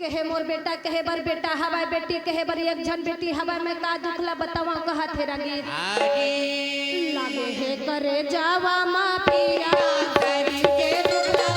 कहे मोर बेटा कहे बर बेटा हवा बेटी कहे बर एक झन बेटी हवा में का दुखला बतावा कहा थे रंगी लागे है करे जावा माफिया करके दुखला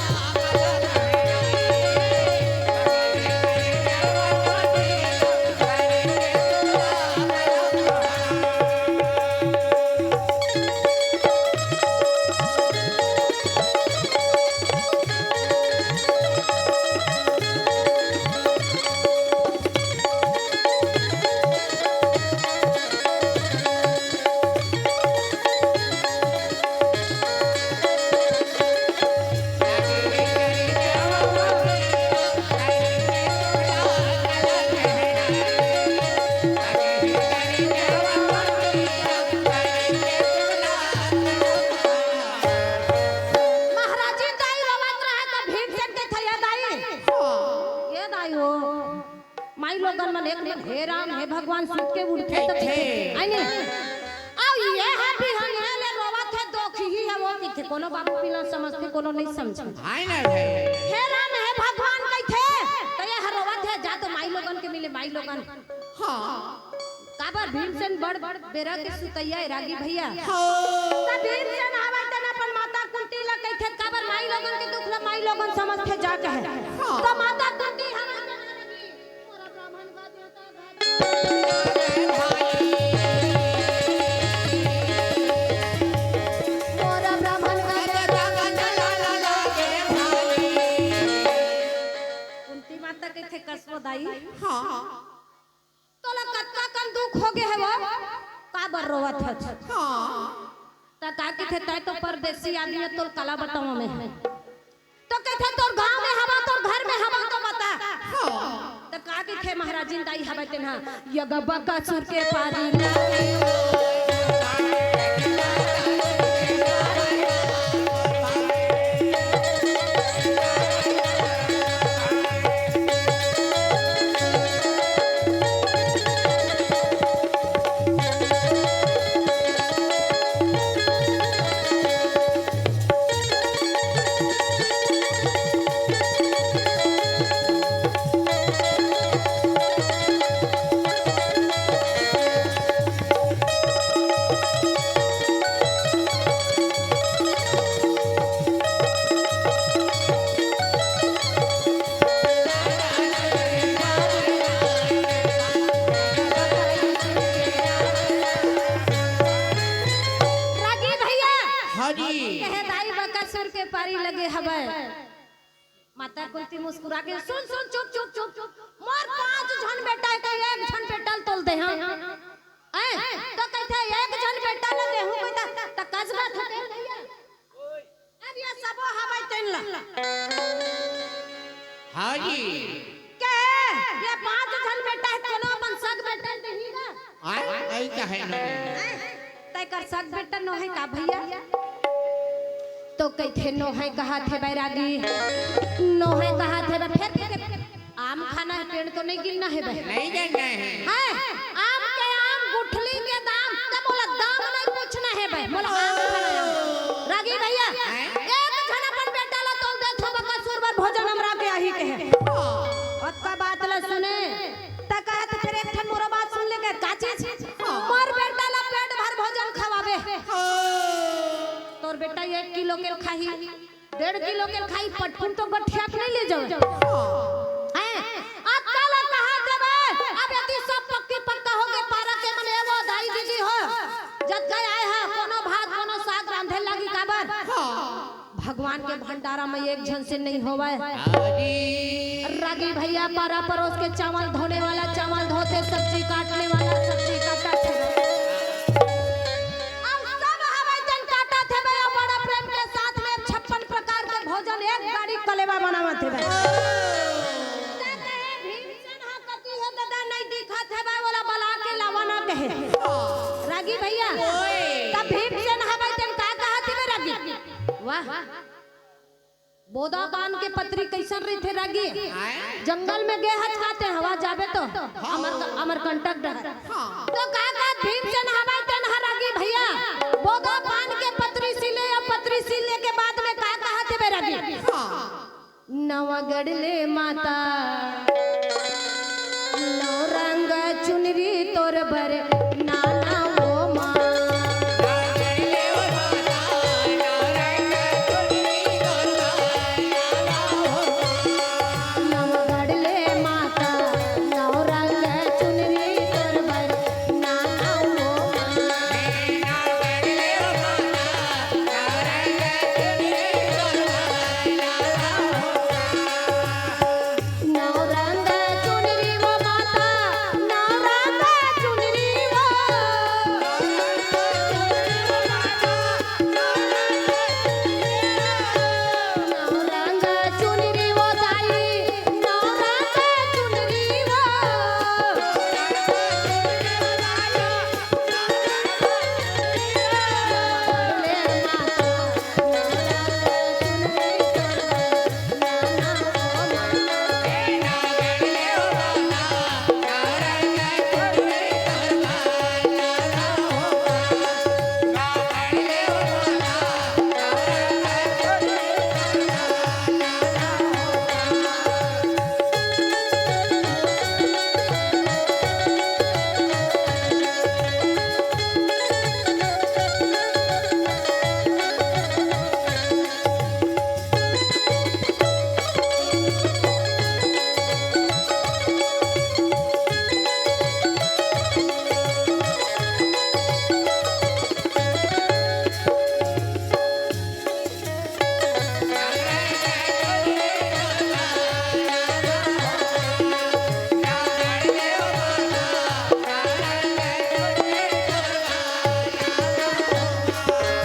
हे भगवान सुत के उठते तो आइने आओ ये हैप्पी हम ले रोवा थे दुख ही है वो की थे कोनो बाबू पिला समझते कोनो नहीं समझे हाय ना हे राम हे भगवान कई थे तो ये रोवा थे जा तो माई लोगन के मिले माई लोगन हां काबर भीमसेन बड़ बड़ बेरा के सुतैया रागी भैया त भीमसेन आवे त अपन माता कुंती ला कई थे काबर माई लोगन के दुख ला माई लोगन समझ के जा कहे तो माता कुंती हम हां तोला कत्ता कन दुख हो गए है वो का बर रोवत है हां त का के थे तय तो परदेसी आदमी तो कला बताओ मैं तो कहते तोर गांव में हवा तोर घर में हवा तो बता हां त का के थे महाराजिन दाई हवा तेना यगबा का सुर के पारी माता कुंती मुस्कुरा के सुन सुन चुप चुप चुप चुप मोर 5 जन बेटा है एक जन बेटल तोल दे हां ए तो कहते एक जन बेटा न देहु कोई त कजबा थटे भैया अब ये सबो हवाई तन ला हां जी के ये 5 जन बेटा है कोनो अपन सग बेटा देही ना आई कहे न तय कर सग बेटा न है का भैया तो कहते नो है कहा थे बैरागी नो है कहा थे फिर आम खाना है पेड़ तो नहीं गिरना है भाई नहीं जानना है आम के आम गुठली के दाम का बोला दाम नहीं पूछना है भाई बोला आम खाना रागी भैया एक जन अपन बेटा ला तोल दे थो बका सुरबर भोजन हमरा के आही के और का बात ला सुने त कहत फिर एक ठन मोरा बात सुन ले के का चीज मोर बेटा ला पेट भर भोजन खवावे तोर बेटा 1 किलो के खाई 1.5 किलो के खाई पटकुन तो गठिया नहीं ले जाओ हैं अक्कल कहा देबे अब यदि सब पक्की पक्का हो गए पारा के मने वो दाई दीदी हो जत गए आए है कोनो भात कोनो साग रांधे लागी काबर भगवान के भंडारा में एक जन से नहीं होवे रागी भैया पारा परोस के चावल धोने वाला चावल धोते सब्जी काटने वाला सब्जी काटा कलेवा बनावत है भीमसेन हा कती हो दादा नहीं दिखत है वाला बला के लावाना कहे रागी भैया तब भीमसेन हा भाई तन का कहत है रागी वाह बोदा पान के पत्री कैसन रही थे रागी आए जंगल में गे हच खाते हवा जाबे तो अमर कंटक डर तो का भीमसेन हवाई तन रागी भैया बोदा पान के पत्री सिले या पत्री सिले के बाद में का कहा थे बे रागी नवगढ़ले माता नौ रंग चुनरी तोर बर नाना वो माँ नवगढ़ले माता नौ रंग चुनरी तोर बर नाना वो नौ रंग चुनरी वो माता नौ रंग चुनरी वो नौ रंग चुनरी वो दाई नौ रंग चुनरी वो ले माता नौ रंग चुनरी तोर नाना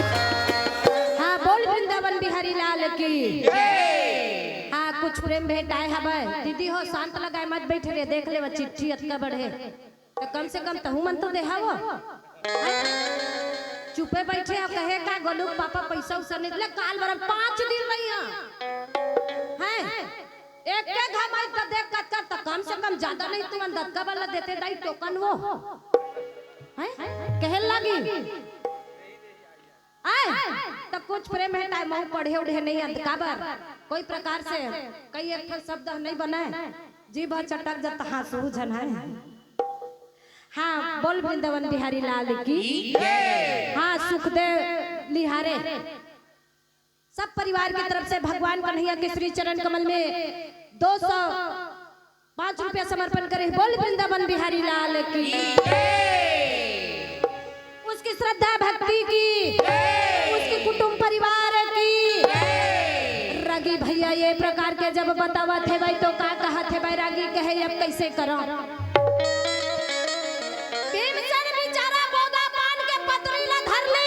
हाँ बोल वृंदावन बिहारी लाल की हाँ कुछ प्रेम भेंट आए हबै दीदी हो शांत लगाए मत बैठ रे देख ले चिट्ठी अतका बढ़े तो कम से कम तहु मन तो देहा वो चुपे बैठे अब कहे का गोलू पापा पैसा उसा नहीं ले काल बरम 5 दिन रही हैं एक के घम आई तो देख कत कर तो कम से कम ज्यादा नहीं तुम दत्का वाला देते दाई टोकन वो हैं कहे लगी आए तो कुछ प्रेम है टाइम मऊ पढ़े उढ़े नहीं अंधकाबर कोई प्रकार से कई एक शब्द नहीं बनाए जी बहुत चटक जाता हाँ सूझन है हाँ बोल वृंदावन बिहारी लाल की हाँ सुखदेव लिहारे सब परिवार की तरफ से भगवान कन्हैया के श्री चरण कमल में 205 रुपया समर्पण करे बोल वृंदावन बिहारी लाल की उसकी श्रद्धा भक्ति की उसके कुटुंब परिवार की रागी भैया ये प्रकार के जब बतावा थे भाई तो का कहा थे भाई रागी कहे अब कैसे करो भीमसेन बेचारा बोदा पान के पतरीला धर ले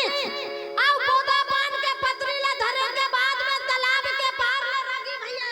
आओ बोदा पान के पतरीला धरे के बाद में तालाब के पार ले रागी भैया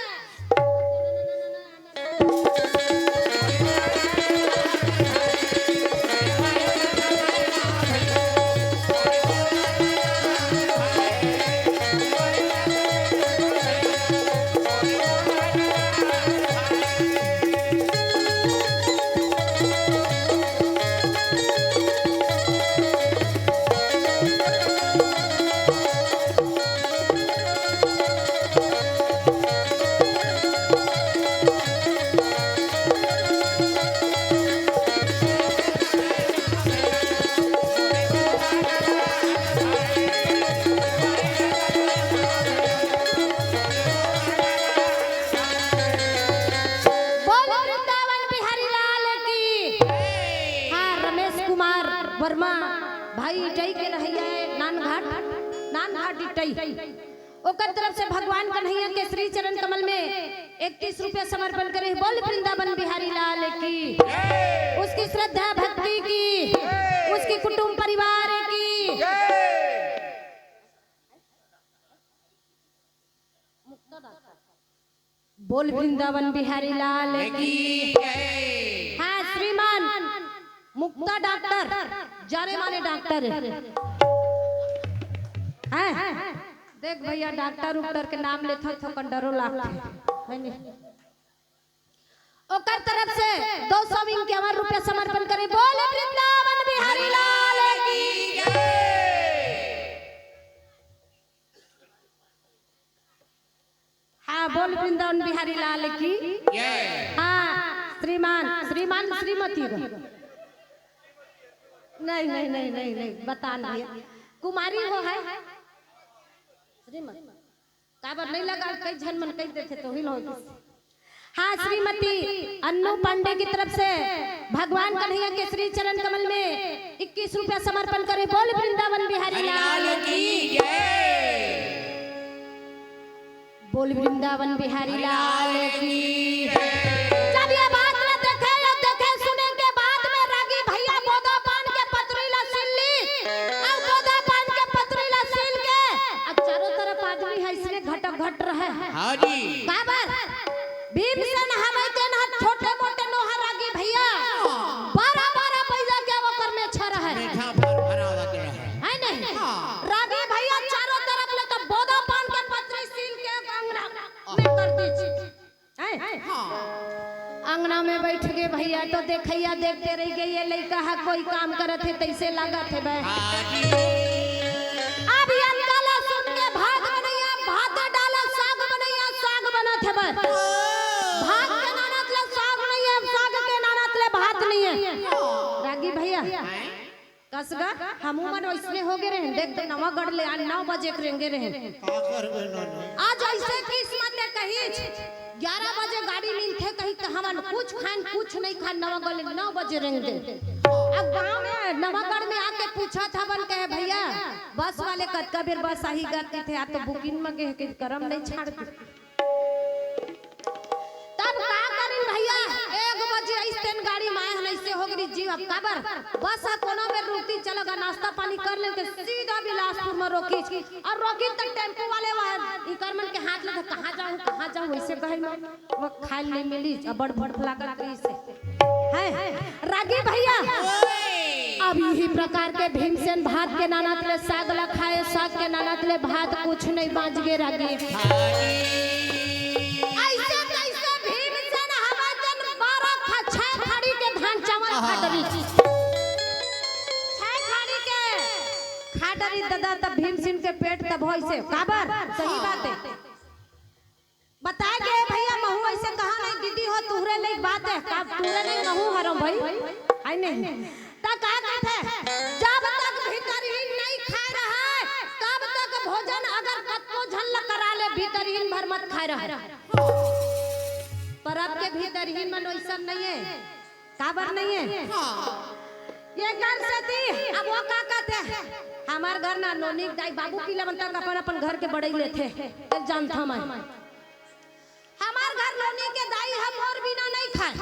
वर्मा भाई इटई के रहैया नानघाट इटई ओकर तरफ से भगवान कन्हैया के श्री चरण कमल में 31 रुपया समर्पण करे बोल वृंदावन बिहारी लाल की उसकी श्रद्धा भक्ति की उसकी कुटुंब परिवार की बोल वृंदावन बिहारी लाल की हाँ श्रीमान मुक्ता डॉक्टर जाने माने डॉक्टर हैं देख भैया डॉक्टर उक्टर के नाम लेथा तो कंडरो लागथे है नहीं ओकर तरफ से 251 रुपया समर्पण करे बोल वृंदावन बिहारी लाल की हाँ बोल वृंदावन बिहारी लाल की हाँ श्रीमान श्रीमान श्रीमती नहीं नहीं नहीं नहीं नहीं बता नहीं कुमारी हो है श्रीमती काबर नहीं लगा कई झन मन कई देते तो हिल हो हाँ श्रीमती अन्नू पांडे की तरफ से भगवान कन्हैया के श्री चरण कमल में 21 रुपया समर्पण करे बोल वृंदावन बिहारी लाल की बोल वृंदावन बिहारी लाल की जब ये बात में देखे सुने के बाद में रागी भैया बोदा पान के पतरीला सिल ली और बोदा पान के पतरीला सिल के अब चारों तरफ आदमी है इसलिए घटक घट रहे हैं हाँ जी बाबर भीमसेन हमें देना छोटे मोटे नोहा रागी भैया 12 पैसा के वो करने छ रहे मीठा भरा लग रहा है नहीं रागी भैया चारों तरफ ले तो बोदा पान के पतरी सील के अंगना में कर दीजिए अंगना में बैठ गए भैया तो देखैया देखते रह गए ये लड़का है कोई काम करत है तैसे लागत है बे अब ये अंकला सुन के भात बनैया भात डाला साग बनैया साग बनत है बे भात के नानत ले साग नहीं है साग के नानत ले भात नहीं है रागी भैया कसगा हमू मन इसने हो गए रहे देख तो नवागढ़ ले 9 बजे करेंगे रहे का करबे न आज ऐसे किस्मत है कहीं 11 बजे गाड़ी मिलते कहीं तो हमन कुछ खान कुछ नहीं खान नवागढ़ 9 बजे रहेंगे अब गांव में नवागढ़ में आके पूछा था बन कहे भैया बस वाले कतका बेर बस आही गाते थे आप तो बुकिंग में के करम नहीं छाड़ते तब का करिन भैया 1 बजे ऐसे गाड़ी में हम ऐसे हो गई जीव अब काबर बस कोनो में रुकती चलेगा नाश्ता पानी कर ले सीधा बिलासपुर में रोकी और रोकी तक टेम्पो वाले इकर मन के हाथ लगा कहां जाऊं वैसे कहे वो खाए नहीं मिली बड़ बड़ लागत से है रागी भैया अब यही प्रकार के भीमसेन भात के नानत ले साग ला खाए साग के नानत ले भात कुछ नहीं बाज गे रागी ऐसे कैसे भीमसेन हवा जन 12 खाड़ी के धान चावल खाडरी 6 खाडरी दादा तब भीमसेन के पेट तब होई से काबर सही बात है बताए गए भैया महू ऐसे कहा नहीं दीदी हो तुहरे नहीं बात है का तुहरे नहीं महू हरो भाई आई नहीं ता का कहते जब तक भीतरहीन नहीं खा रहा है तब तक भोजन अगर कत्तो झल्ला करा ले भीतरहीन भर मत खा रहा पर अब के भीतरहीन मन वैसा नहीं है काबर नहीं है ये घर से थी अब वो का कहते हमार घर ना नोनी दाई बाबू की लमन तक अपन घर के बड़े लेते जानता मैं हमार घर नोनी के दाई हम और बिना नहीं खाए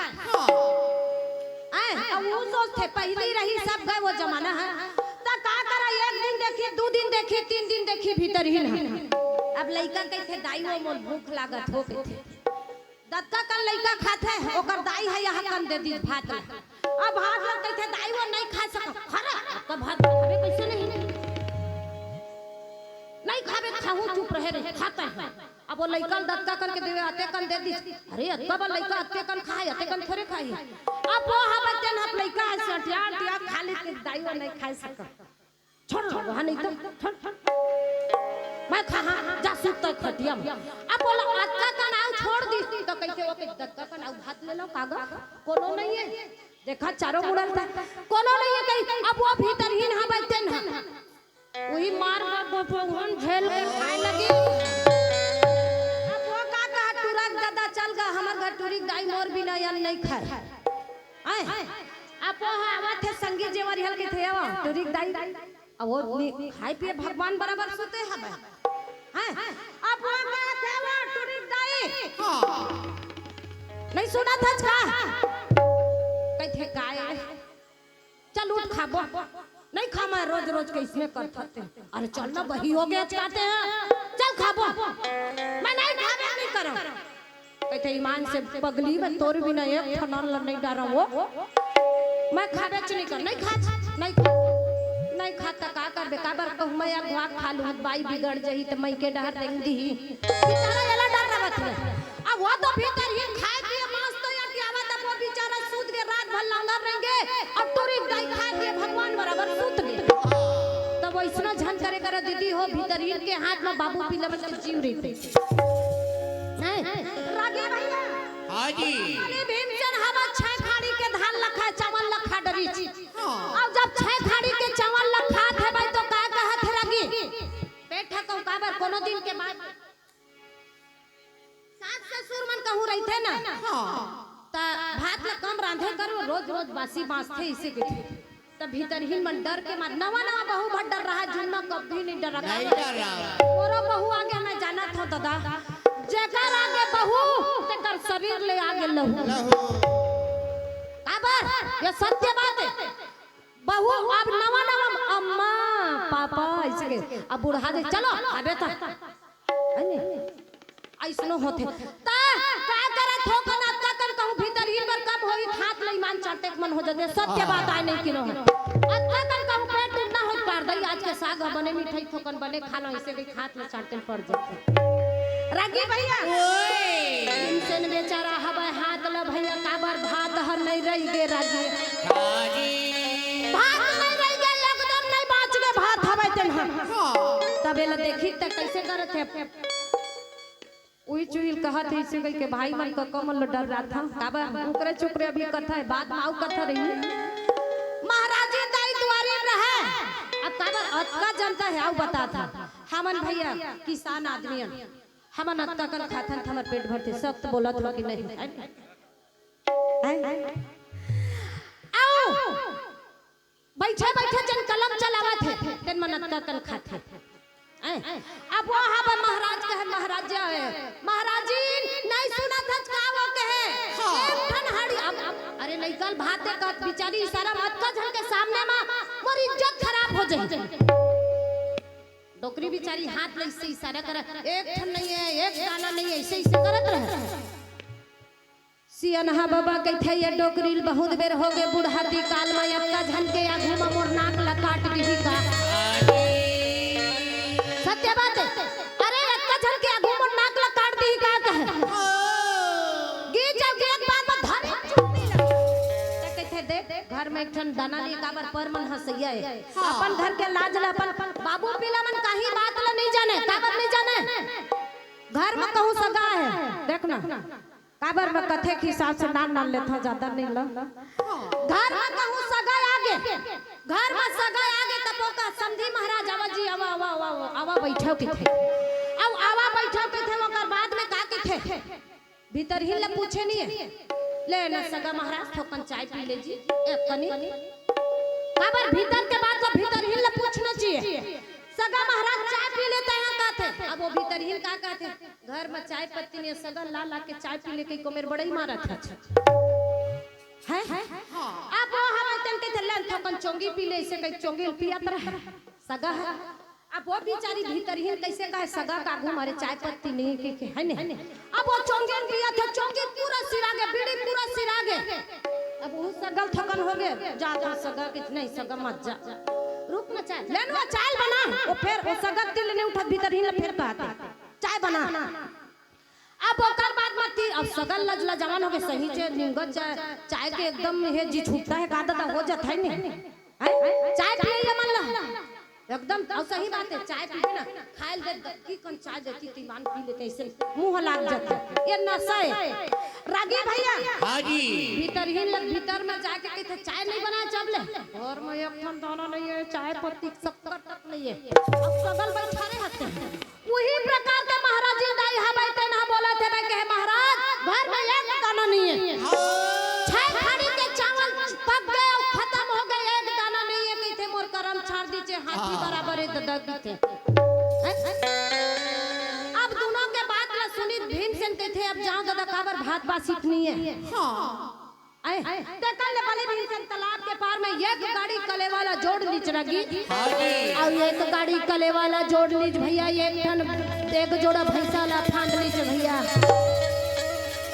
अब वो सोचते पहली रही सब गए वो जमाना है तो का करा 1 दिन देखी 2 दिन देखी 3 दिन देखी भीतर ही नहीं अब लइका कहते दाई वो मोल भूख लागत हो कहते दत्ता कल लइका खाते ओकर दाई है यहाँ कम दे दी भात अब भात लोग कहते दाई वो नहीं खा सका खरा तो भात खावे कैसे नहीं खावे खाहू चुप रहे खाता है अब वो लइका दत्ता करके देवे आते कन दे दी अरे अत्ता बा लइका अत्ते कन खाए अत्ते कन थोड़े खाई अब वो हबतन हम लइका सटिया दिया खाली के दाईवा नहीं खा सका छोड़ वहां नहीं तो छोड़ मैं खा जा सुत खटिया में अब बोला अत्ता कन आउ छोड़ दी तो कैसे वो के दत्ता कन आउ भात ले लो कागा कोनो नहीं है देखा चारों मुड़ल था कोनो नहीं है कहीं अब वो भीतरहीन हबतन वही मार भगवान झेल के खाए लगी चल गा हमर घर टूरी दाई मोर बिना यान नहीं खाए आए आप आवा थे संगी जेवर हल के थे आवा टूरी दाई अब वो खाई पिए भगवान बराबर सोते हबे हैं आप वो का थे वो टूरी दाई नहीं सुना था का कहते काय चल उठ खाबो नहीं खा मैं रोज रोज के इसमें कर सकते अरे चल ना वही हो गया चाहते हैं चल खाबो मैं नहीं खाबे नहीं करो कहते ईमान से पगली में तोर भी नहीं एक ठनर नहीं डारा वो मैं खाबे नहीं कर नहीं खा नहीं खाता का करबे काबर कहूं मैं एक घाक खा लूं बाई बिगड़ जही त मई के डर देंग दी बेचारा एला डर रवत है अब वो तो भीतर ही खाए पिए मांस तो या कि आवा तब वो बेचारा सूत के रात भर लांगर रहेंगे और टूरी गाय खा के भगवान बराबर सूत गए तब ऐसा झन करे कर दीदी हो भीतर ही के हाथ में बाबू पीला बच्चे जीव रही हैं रागे भैया हां जी अरे भीमचंद हवा छह खाड़ी के धान लखा चावल लखा डरी छी अब जब छह खाड़ी के चावल लखा थे भाई तो का कहत रागी बैठा कहूं काबर कोनो दिन के बाद सास ससुर मन कहूं रही थे ना हां त भात ल कम रांधे करो रोज रोज बासी बांस थे इसे के तब भीतर ही मन डर के मार नवा नवा बहू भट डर रहा जुम्मा कभी नहीं डर रहा नहीं डर रहा मोरो बहू आगे मैं जाना था दादा जेकर आगे बहू तेकर शरीर ले आगे लहू काबर ये सत्य बात है बहू अब नवा नवा अम्मा पापा ऐसे अब बुढ़ा दे चलो अबे तो ऐसनो होते ता का करत हो कन अब तक कहूं भीतर ही पर कब होई हाथ ले मान चाटे मन हो जते सत्य बात आए नहीं किनो अब तक कहूं पेट ना हो कर दई आज के साग बने मिठाई ठोकन बने खाना ऐसे के हाथ ले चाटे पड़ जाते रागी भैया ओए इंसान बेचारा हवा हाथ ल भैया काबर भात हर नहीं रही गे रागी हां जी भात नहीं रही गे एकदम नहीं बाच गे भात हवे तन हां तबे ल देखी त कैसे करत है उई चुईल कहत है इसे के भाई मन का कमल डर रहा था काबर उकरे चुकरे अभी कथा है बात माऊ कथा रही महाराज जी दाई द्वारी रहे अब काबर अतका जनता है आउ बता था हमन भैया किसान आदमी हमन अतका कर खाथन हमर पेट भरते सख्त बोलत हो कि नहीं आओ बैठे बैठे जन कलम चलावत है तेन मन अतका कर खाथे अब वो हवा महाराज कहे महाराज है महाराज जी नहीं सुना था का वो कहे एक ठन हड़ी अब अरे नहीं कल भात का बेचारी सारा मत का झन के सामने में मोर इज्जत खराब हो जाई डोकरी बेचारी हाथ ले से इशारा कर एक ठन नहीं है एक दाना नहीं है ऐसे ऐसे करत रहे सियनहा बाबा कहथे ये डोकरी बहुत बेर हो गए बुढ़ाती काल में अक्का झन के आगू में मोर नाक ला काट दी का सत्य बात है अरे अक्का झन के आगू मोर नाक ला काट दी का कहे गी जब एक बार में धरे कहथे दे घर में एक ठन दाना लिए काबर पर मन हसैया है अपन घर के लाज ला अपन बाबू पीला मन काही बात ला नहीं जाने काबर नहीं जाने घर में कहूं सगा है देखना काबर में कथे के हिसाब से नाम नाम लेथा ज्यादा नहीं ला घर में कहूं सगा आगे घर में सगा आगे तपो का समझी महाराज आवा जी आवा आवा आवा आवा बैठो के थे अब आवा बैठो के थे ओकर बाद में का के थे भीतर ही ले पूछे नहीं है ले ना सगा महाराज थोकन चाय पी ले जी एक कनी काबर भीतर के बात को भीतर ही ले पूछना चाहिए सगा महाराज चाय पी लेते हैं कहते अब वो भीतर ही का कहते घर में चाय पत्ती ने सगा ला ला के चाय पी लेके को मेरे बड़ा ही मारा था है अब वो हम तन के थल्ले थकन चोंगी पी ले इसे कई चोंगी पियात रहे सगा है अब वो बेचारी भीतर ही कैसे कहे सगा का घू मारे चाय पत्ती नहीं के है ने अब वो चोंगी पिया थे चोंगी पूरा सिरागे बीड़ी पूरा सिरागे अब वो सगल थकन हो गए जा जा सगा के नहीं सगा मत जा रुक ना चाय लेनो चाय बना वो फिर वो सगत के लेने उठा भीतर ही ना फिर कहते चाय बना अब ओकर बाद मत अब सगल लजला जवान हो गए सही से निंगत चाय के एकदम हे जी छूटता है कादा हो जाता है नहीं चाय पी ले मन ला एकदम और सही बात है चाय पी ना खाइल दे की कौन चाय देती तीमान पी लेते ऐसे मुंह लाग जाता ये नशा है रागी भैया हां जी भीतर ही लग भीतर में जाके कहते चाय नहीं बना चब ले और में एक ठन दाना नहीं है चाय पत्ती शक्कर तक नहीं है अब सगल बैठा रहे हते वही प्रकार के महाराज जी दाई हा बैठे ना बोला थे भाई कहे महाराज घर में एक दाना नहीं है छह खाड़ी के चावल पक गए और खत्म हो गए एक दाना नहीं है कहते मोर करम छाड़ दीजिए हाथी बराबर है दादा थे अब दोनों के बात ला सुनी भीमसेन कहते अब जाओ दादा काबर भात बा सीखनी है हां ते कल वाले भीमसेन तालाब के पार में एक गाड़ी कले वाला जोड़ लीच रगी हां जी और एक गाड़ी कले वाला जोड़ लीच भैया एक ठन एक जोड़ा भैंसा ला फांद लीच भैया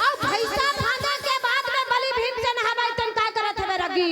अब भैंसा फांदा के बाद में बलि भीमसेन हवाई तन का करत है रगी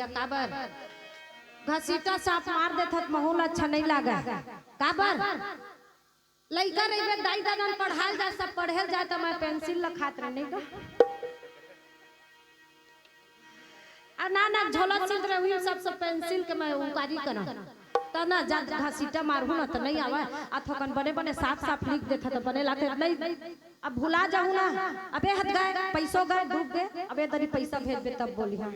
भैया काबर घसीटा साफ मार देत माहौल अच्छा नहीं लागा काबर लइका रही दाई दादा पढ़ाल जा सब पढ़े जा तो मैं पेंसिल लखात रहे नहीं का और ना झोला चित्र हुई सब पेंसिल के मैं उकारी करा त ना जा घसीटा मारहू ना तो नहीं आवा आ थकन बने बने साफ साफ लिख देता तो बने लाते नहीं अब भुला जाऊं ना अबे हट गए पैसों गए डूब गए अबे तरी पैसा भेज दे तब बोली हां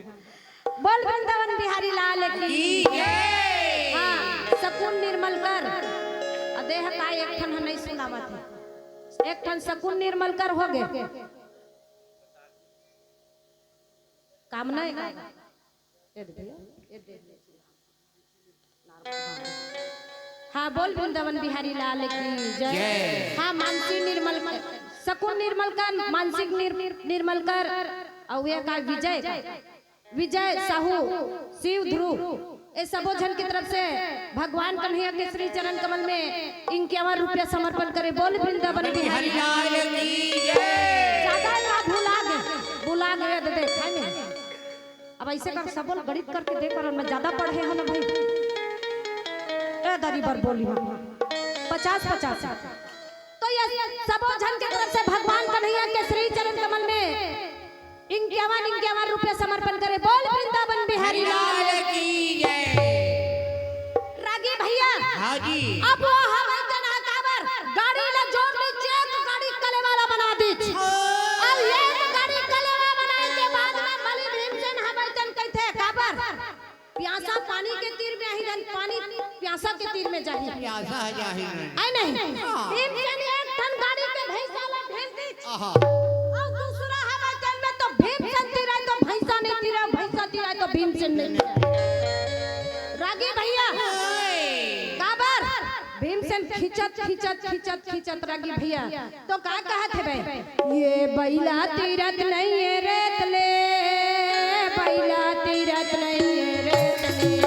बोल वृंदावन बिहारी लाल की जय हां सकून निर्मल कर देह का एक ठन नहीं सुनावत है एक ठन सकून निर्मल कर हो गए काम नहीं हाँ बोल वृंदावन बिहारी लाल की जय हाँ मानसी निर्मल सकून निर्मल कर मानसिक निर्मल कर और ये का विजय साहू शिव ध्रुव ये सबो जन की तरफ से भगवान कन्हैया के श्री चरण कमल में 51 रुपया समर्पण करे बोल वृंदावन बिहारी लाल की जय ज्यादा ना भुला गए दे अब ऐसे कर सबो गणित करके देख और मैं ज्यादा पढ़े हो ना भाई ए दरी बार बोली 50 तो ये सबो जन की तरफ से भगवान कन्हैया के श्री चरण कमल में 51 रुपया समर्पण करे बोल वृंदावन बिहारी लाल की जय रागी भैया हां जी अब वो हमें जना काबर गाड़ी ले जोड़ ले चेक गाड़ी कले वाला बना दी और ये गाड़ी कले वाला बनाने के बाद में बलि भीमसेन हमें जन कहते काबर प्यासा पानी के तीर में ही जन पानी प्यासा के तीर में जाही प्यासा जाही आई नहीं भीमसेन एक टन गाड़ी के भैंसा ले भेज दी आहा और दूसरा हमें जन में तो भीमसेन तीरा तो भैंसा नहीं तीरा भैंसा तीरा तो भीमसेन नहीं रागी भैया काबर भीमसेन खिंचत रागी भैया तो का कहत है भाई ये बैला तीरथ नहीं है रेत ले बैला तीरथ नहीं है रेत ले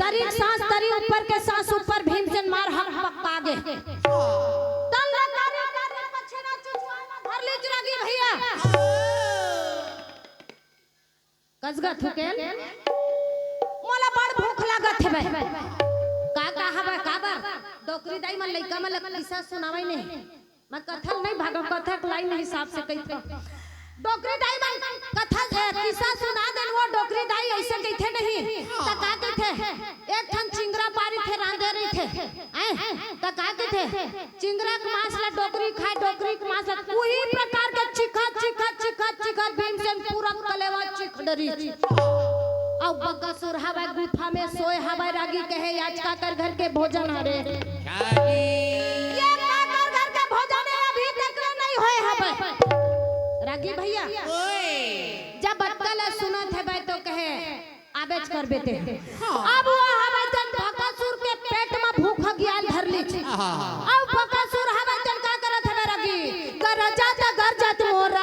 तरी सांस तरी ऊपर के सांस ऊपर भीमसेन मार हम पक्का गे तन ला कार्य पछना चुचवा भर ले रागी भैया कसगा थुकेल मोला बड़ भूख लागत है बे का हबे काबर डोकरी दाई मन लइका मन किस्सा सुनावई नहीं मैं कथल नहीं भागम कथक लाइन हिसाब से कहिथे डोकरी दाई मन कथा किस्सा सुना देन वो डोकरी दाई ऐसे कहिथे नहीं त का कहिथे एक ठन चिंगरा पारी थे रांधे रही थे त का कहिथे चिंगरा के मांस ला डोकरी खाए डोकरी के मांस कोई प्रकार के चिखा भीमसेन पूरा रीच अब बकासुर हवा गुफा में सोए हवा रागी कहे आज का कर घर के भोजन हरे शादी ये का कर घर के भोजन अभी तक नहीं होए हवा रागी भैया ओए जब अक्कल सुनत है भाई तो कहे आबेज कर बेते अब वो हवा जन बकासुर के पेट में भूख गया धर ली अब बकासुर हवा जन का करत है रागी कर जात घर जात मोरा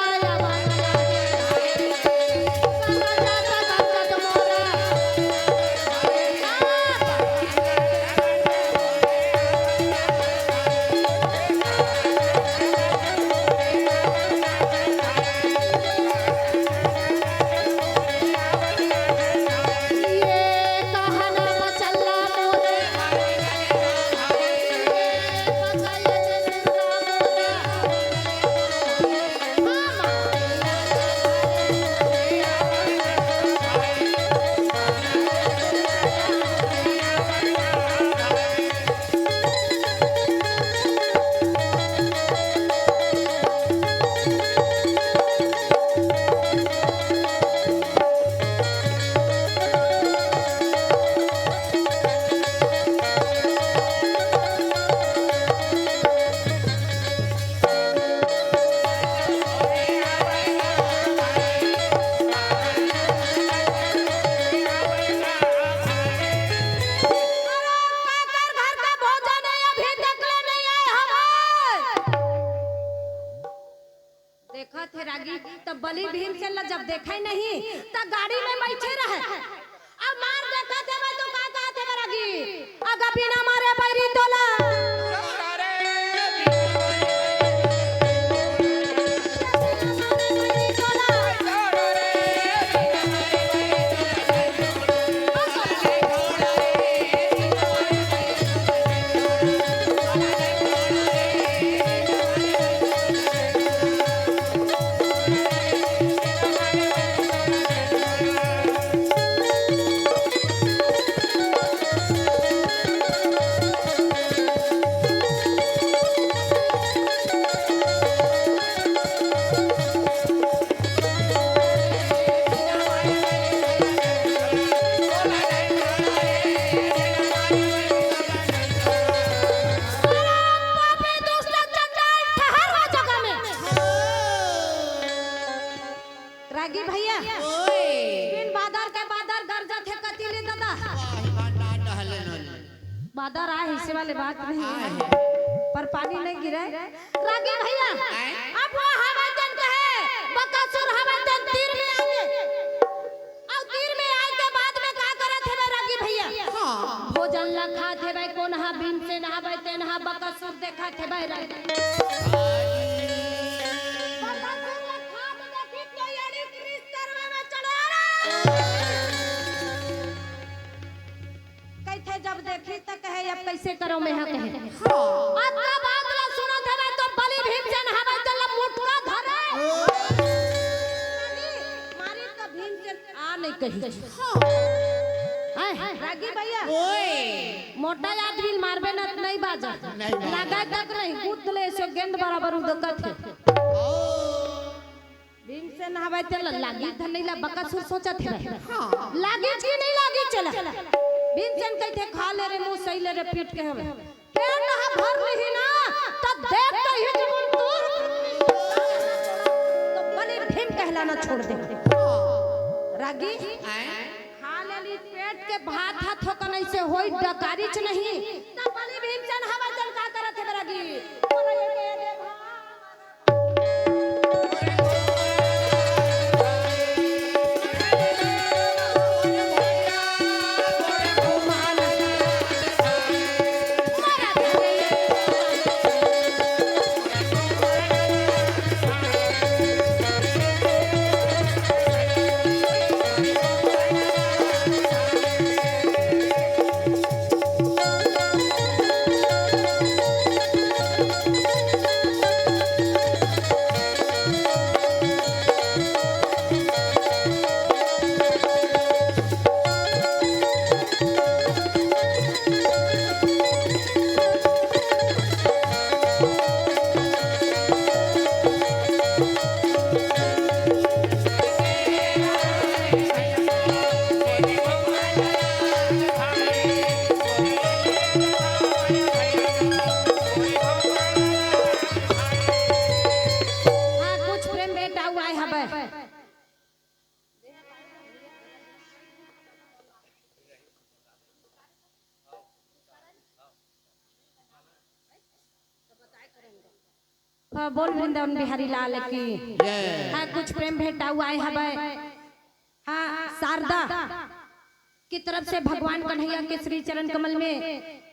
देखा थे रागी तब बलि भीमसेन ला जब देखा नहीं तब गाड़ी में बैठे रहे अब मार देखा थे मैं तो का कहा थे रागी अगा बिना मारे बैरी तोला रागी भैया ओए बिन बादर के बादर गरजा थे कतीले दादा वाही बाटा टहलन बादर आए हिस्से वाले बात नहीं है पर पानी नहीं गिरा रागी भैया अब वो हवाजन कहे बकासुर हवाजन तीर में आए और तीर में आए के बाद में का करे थे रागी भैया भोजन लखा थे भाई कौन हा भीम से नहा भाई ते नहा बकासुर देखा थे भाई रागी कैथे जब देखी त कहे अब कैसे करो मैं हा कहे अत्ता बात ला सुना थे मैं तो बलि भीमसेन हवा चल मुटका धरे मारी त भीमसेन आ नहीं कही हां रागी भैया ओए मोटा आदमी मारबे न नहीं बाजा लगा तक नहीं कूद ले सो गेंद बराबर उदकत है भीमसेन हवा चल लागी थ नहीं ला बकासुर सोचा थे लागी छी नहीं लागी चला भीमसेन कहते खा ले रे मुंह सही ले रे पीट के हवे के ना भर ली ना तब देख के ही जीवन तोर तो बलि भीम कहला ना छोड़ दे रागी खा ले ली पेट के भात हाथ हो कनै से होई डकारी च नहीं तब बलि भीमसेन हवा चल का करत है रागी हाँ, बोल वृंदावन बिहारी लाल की जय। हाँ, कुछ प्रेम भेंटा हुआ है भाई। हाँ, शारदा की तरफ से भगवान कन्हैया के श्री चरण कमल में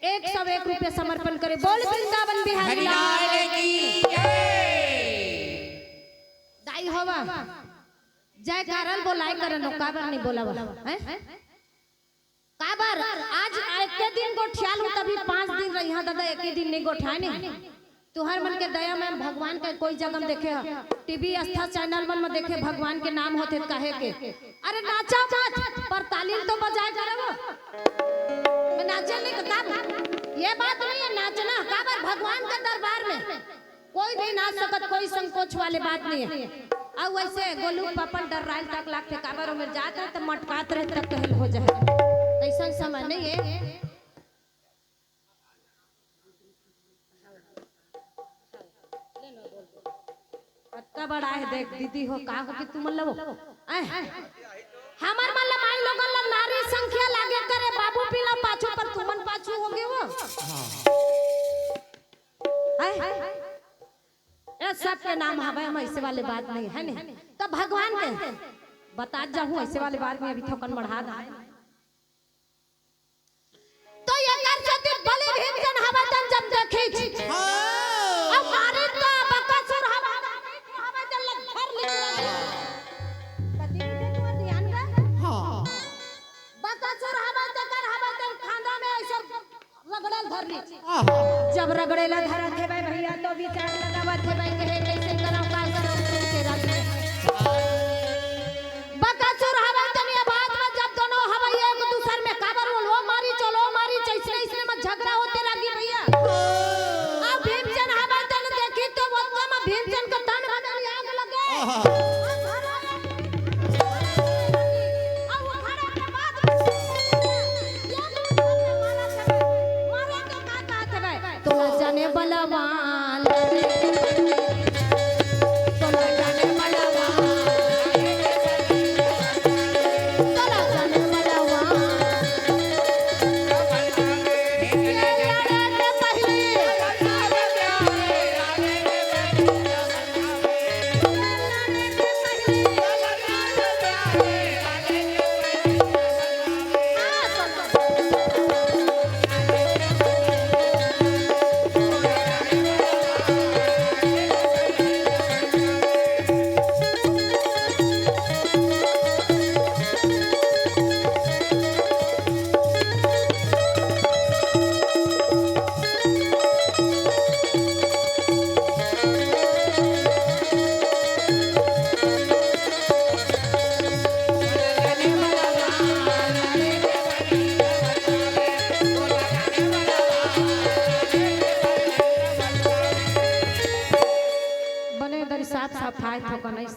101 रुपये समर्पण करे। बोल वृंदावन बिहारी लाल की जय। दाई होवा जय कारल बोलाय करनो काबर नहीं बोला हैं काबर आज एक दिन गोठियाल हूं तभी 5 दिन रही हां दादा एक ही दिन नहीं गोठाए नहीं तुहर मन के दया में भगवान के कोई जगह देखे टीवी आस्था चैनल में देखे भगवान के नाम होते काहे के अरे नाचा मत पर तालीम तो बजाए करबो मैं नाचे नहीं का ये बात नहीं है नाचना काबर भगवान के दरबार में कोई भी नाच सकत कोई संकोच वाले बात नहीं है। अब वैसे गोलू पपन डर राइल तक लाख काबर में जाता तो मटकात रहे तक कहल हो जाए ऐसा समय नहीं है। पत्ता बड़ा है देख दीदी हो का हो कि तुम लो हमार मन मान लोगन ला नारी संख्या लागे करे बाबू पीला पाछू पर तुमन पाछू हो गए वो ये सब के नाम हवे हम ऐसे वाले बात नहीं है नहीं तो भगवान के बता जाऊं ऐसे वाले बात में अभी थोकन बढ़ा दा तो ये कर जति बलि भीमजन हवा तन जब देखी अब मारे तो बकासुर हवा जल घर लिख कति भी तू ध्यान का हां बकासुर हवा तन खांदा में ऐसे रगड़ल धर ली जब रगड़ेला धरा थे भाई भैया तो विचार लगावत थे भाई कहे कैसे करो का करो के राज बकासुर हवा तनिया बात में जब दोनों हवा एक दूसरे में काबर वो मारी चलो मारी चैसे इसने में झगड़ा होते लगी भैया अब भीमजन हवा तन देखी तो वो में भीमजन का तन बदल आग लगे जाने बलवान तोला जाने बलवान तोला जाने बलवान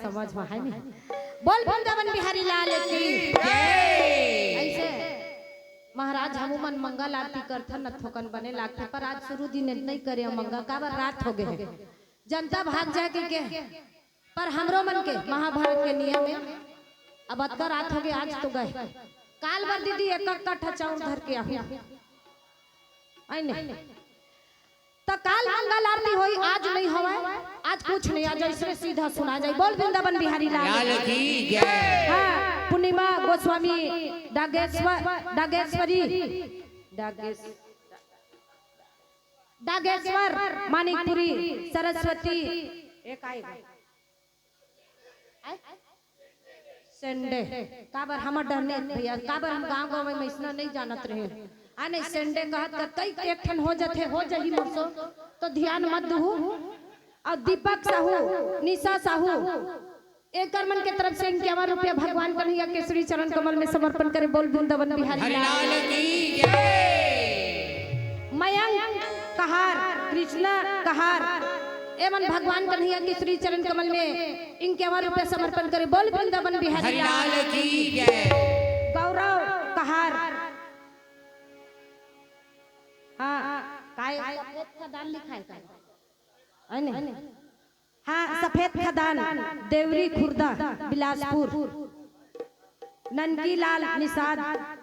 समझ में है नहीं बोल वृंदावन बिहारी लाल की जय। ऐसे महाराज हमूमन मंगल आरती करथन न थोकन बने लागथे पर आज शुरू दिन नहीं करे मंगा काबर रात हो गए जनता भाग जाए के पर हमरो मन के महाभारत के नियम में अब अत्तर रात हो गए आज तो गए काल भर दीदी एक कट्ठा चाउर धर के आई नहीं तो काल मंगल आरती होई आज नहीं होवे आज कुछ नहीं आज ऐसे सीधा सुना जाए बोल वृंदावन बिहारी लाल की जय। हां पूर्णिमा गोस्वामी डागेश्वर मानिकपुरी सरस्वती एक आएगा संडे काबर हमर डरने भैया काबर हम गांव में इसना नहीं जानत रहे आने संडे कहत कई एक ठन हो जथे हो जही मसो तो ध्यान मत दहु और दीपक साहू निशा साहू एक मन के तरफ से 51 रुपया भगवान कन्हैया के श्री चरण कमल में समर्पण करे बोल वृंदावन बिहारी लाल की जय। मयंक कहार कृष्णा कहार एवं भगवान कन्हैया के श्री चरण कमल में 51 रुपया समर्पण करे बोल वृंदावन बिहारी लाल की जय। गौरव कहार सफेद खदान लिखा है हाँ सफेद खदान देवरी खुर्दा बिलासपुर ननकी लाल निषाद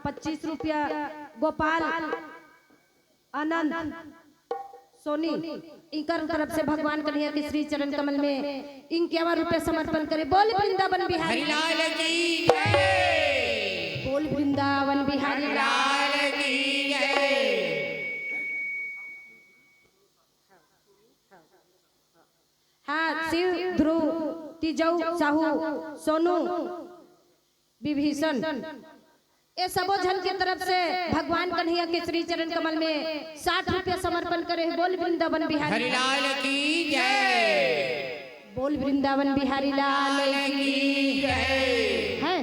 25 रुपया गोपाल आनंद सोनी इनकर तरफ से भगवान कन्हैया के श्री चरण कमल में इनके रुपये समर्पण करे। बोल वृंदावन बिहारी हरिलाल की जय। बोल वृंदावन बिहारी लाल की जय। हाँ शिव ध्रुव तिजौ साहू सोनू विभीषण ये सबो जन की तरफ से भगवान कन्हैया के श्री चरण कमल में 60 रुपया समर्पण करे। बोल वृंदावन बिहारी हरिलाल की जय। बोल वृंदावन बिहारी लाल की जय। है।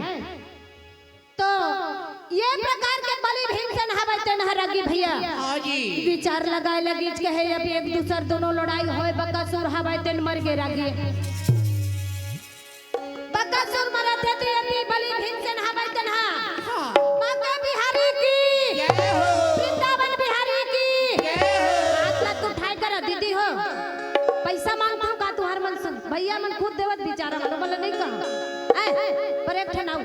तो ये प्रकार के बलि भीमसेन हवाते नहरगी भैया हाँ जी। विचार लगाए लगी के है अब एक दूसर दोनों लड़ाई होए बकासुर हवाते मर के रागी बकासुर मरा थे तो ये बलि भीमसेन हवाते ना माता बिहारी की जय हो। वृंदावन बिहारी की जय हो। हाथ लग उठाए कर दीदी हो पैसा मांगता हूँ का तुहार मन सुन भैया मन खुद देवत बेचारा मन बोले नहीं कहो पर एक ठन आऊ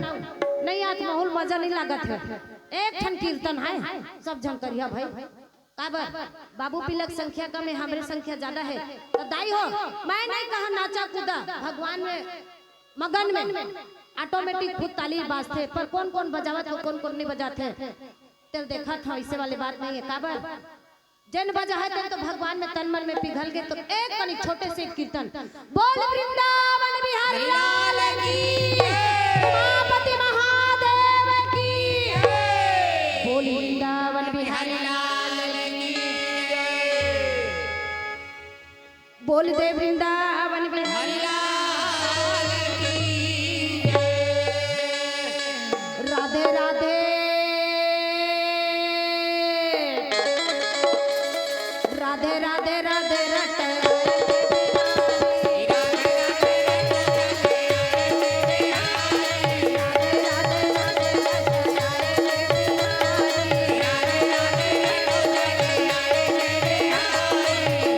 नहीं आज माहौल मजा नहीं लागत है। एक ठन कीर्तन है सब जन करिया भाई काबर बाबू पिलक संख्या कम है हमारे संख्या ज्यादा है तो दाई हो मैं नहीं कहा नाचा कूदा भगवान में मगन में ऑटोमेटिक खुद ताली बाजते पर कौन कौन बजावत हो कौन कौन नहीं बजाते तेल देखा था ऐसे वाली बात नहीं है काबर जन बजा है तो भगवान में तन मन में पिघल गए। तो एक कनी छोटे से कीर्तन बोल वृंदावन बिहारी लाल की जय। उमापति महादेव की बोल वृंदावन बिहारी लाल की जय। बोल दे वृंदावन बिहारी लाल की जय। राधे राधे राधे राधे राधे रट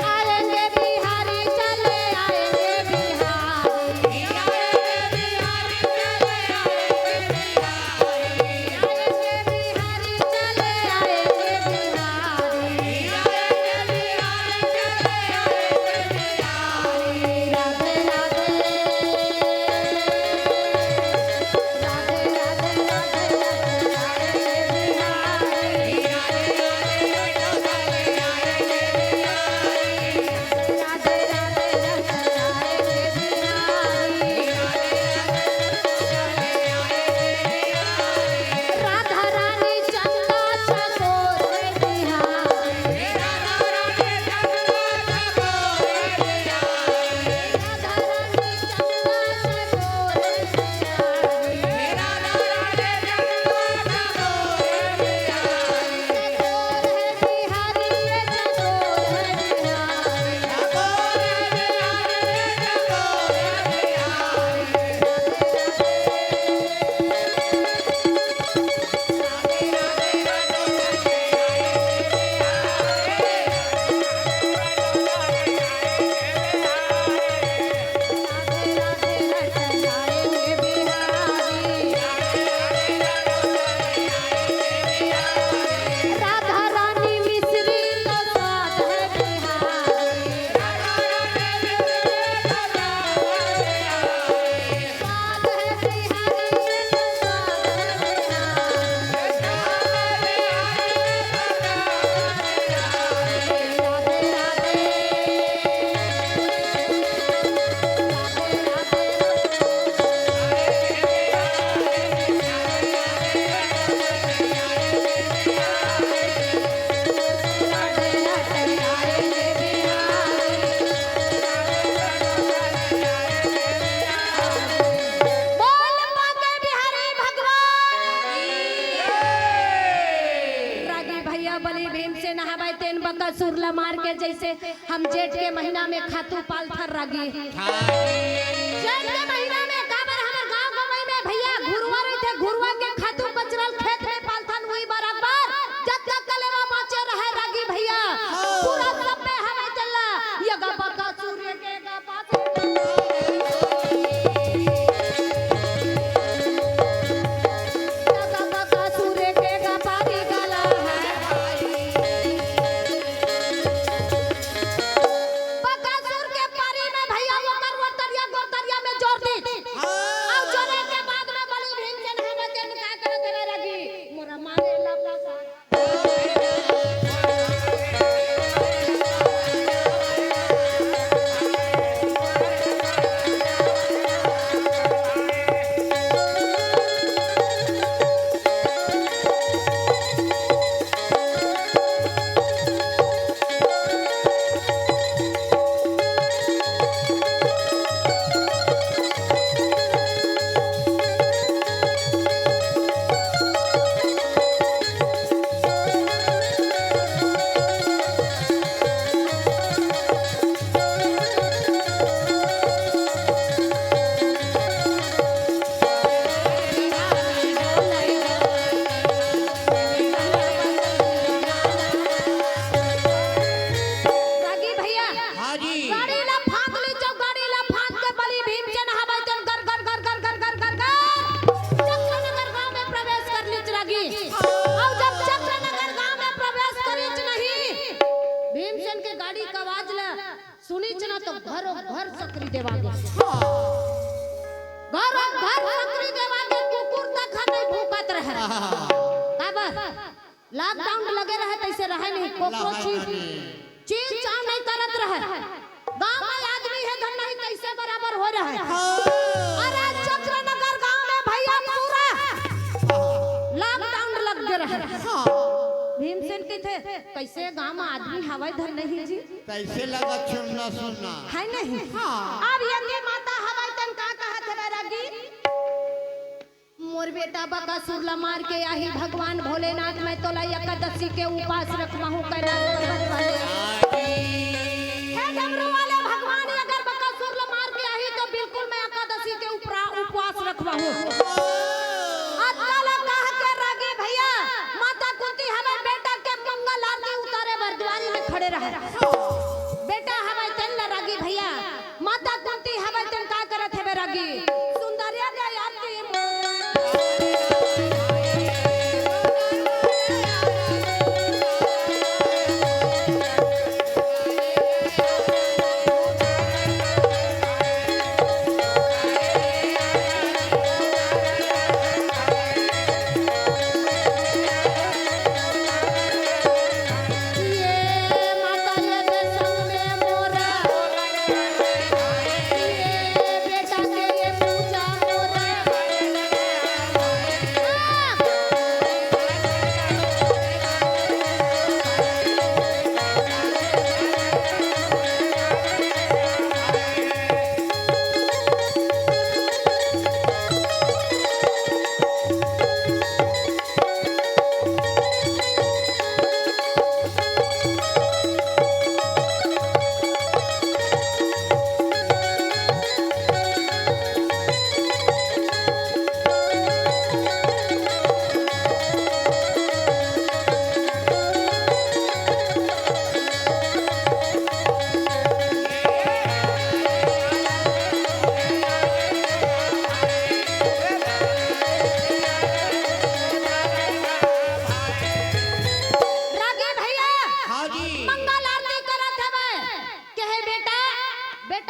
आएंगे बिहारी चले आएंगे बिहारी आएंगे बिहारी चले आएंगे बिहारी राधे राधे राधे राधे राधे आएंगे बिहारी राधे राधे आएंगे बिहारी राधा रानी चंदा चकोर बिहारी राधा रानी चंदा चकोर बिहारी ये चकोर बिहारी राधे राधे आएंगे बिहारी राधा रानी मिश्री तो साथ है बिहारी साथ है बिहारी ये तो साथ है बिहारी राधे बोल मांगे बिहारी भगवान रागी भैया बलि भीम से नहावे तेन बका सुरला मार के जैसे हम जेठ के महीना में खातू पाल थर रागी जेठ के महीना में काबर हमर गांव गमई में भैया घुरवा रहे थे घुरवा के खातू कचरल खेत में पालथन हुई बराबर जब तक कलेवा बाचे रहे रागी भैया पूरा सब पे हमें चला यगा बका सूर्य के गा पाछे यगा बका सूर्य के गा पारी गला है देवा दे घर सकरी देवा दे कुकुर तक नहीं भूकत रहे काबर लॉकडाउन लगे रहे तैसे रहे नहीं कोकरोच चीज चाह नहीं करत रहे गांव में आदमी है धन नहीं कैसे बराबर हो रहा है अरे चक्रनगर गांव में भैया पूरा लॉकडाउन लग गया रहे भीमसेन के थे कैसे गांव में आदमी हवाई धन नहीं जी कैसे लगा सुनना सुनना है नहीं अब यंगी माता हवाई तन का कहत है रागी मोर बेटा बकासुर ला मार के आही भगवान भोलेनाथ मैं तोला एकादशी के उपास रखवाहू कैलाश पर्वत वाले हे डमरू वाले भगवान अगर बकासुर ला मार के आही तो बिल्कुल मैं एकादशी के उपवास रखवाहू अतला कह के रागी भैया माता कुंती हमें बेटा के मंगल आरती उतारे बर द्वारी में खड़े रहे बेटा हमें तन ला रागी भैया माता कुंती हमें तन का करत है रागी सुंदरिया जय आरती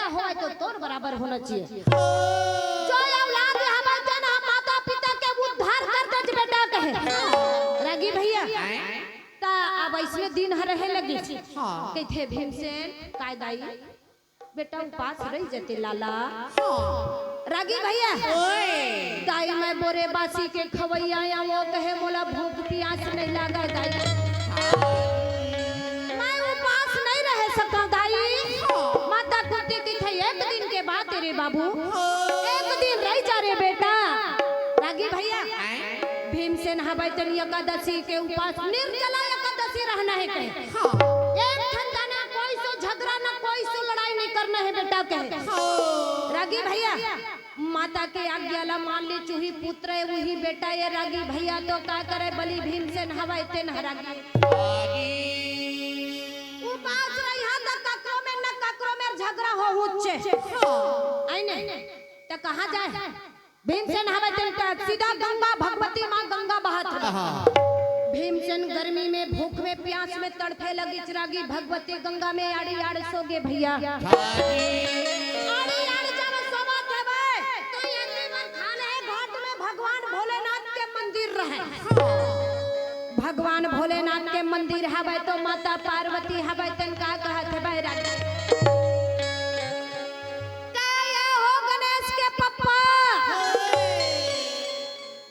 होना चाहिए जो औलाद हमारे जन माता पिता के उद्धार कर दे बेटा कहे रागी भैया ता अब इसमें दिन रहे लगी कहते भीमसेन काय दाई बेटा उपास रह जते लाला रागी भैया दाई मैं बोरे बासी के खवैया वो कहे मोला भूख प्यास नहीं लागा दाई मैं उपास नहीं रह सकता दाई माता कुंती की थे एक दिन के बाद तेरे बाबू एक दिन रह जा रे बेटा रागी भैया भीमसेन हवाई तन एकादशी के उपास निर्जला एकादशी रहना है कहे एक ठंडा ना कोई सो झगड़ा ना कोई सो लड़ाई नहीं करना है बेटा कहे रागी भैया माता के आज्ञा ला मान ले चूही पुत्र है वही बेटा ये रागी भैया तो का करे बलि भीमसेन हवाई तेन रागी उपास रहा त ककरो में न ककरो में झगड़ा हो हुच्चे आइने त कहां जाए भीमसेन हवाई तेन का सीधा गंगा भगवती मां गंगा बहात भीमसेन गर्मी में भूख में प्यास में तड़फे लगी चिरागी भगवती गंगा में आड़ी आड़ सोगे भैया आड़ी आड़ जब सोबत है बे तो ये जीवन खाने घाट में भगवान भोलेनाथ के मंदिर रहे भगवान भोलेनाथ के मंदिर हवे तो माता पार्वती हवे तन का कहत है बे राजा काया हो गणेश के पप्पा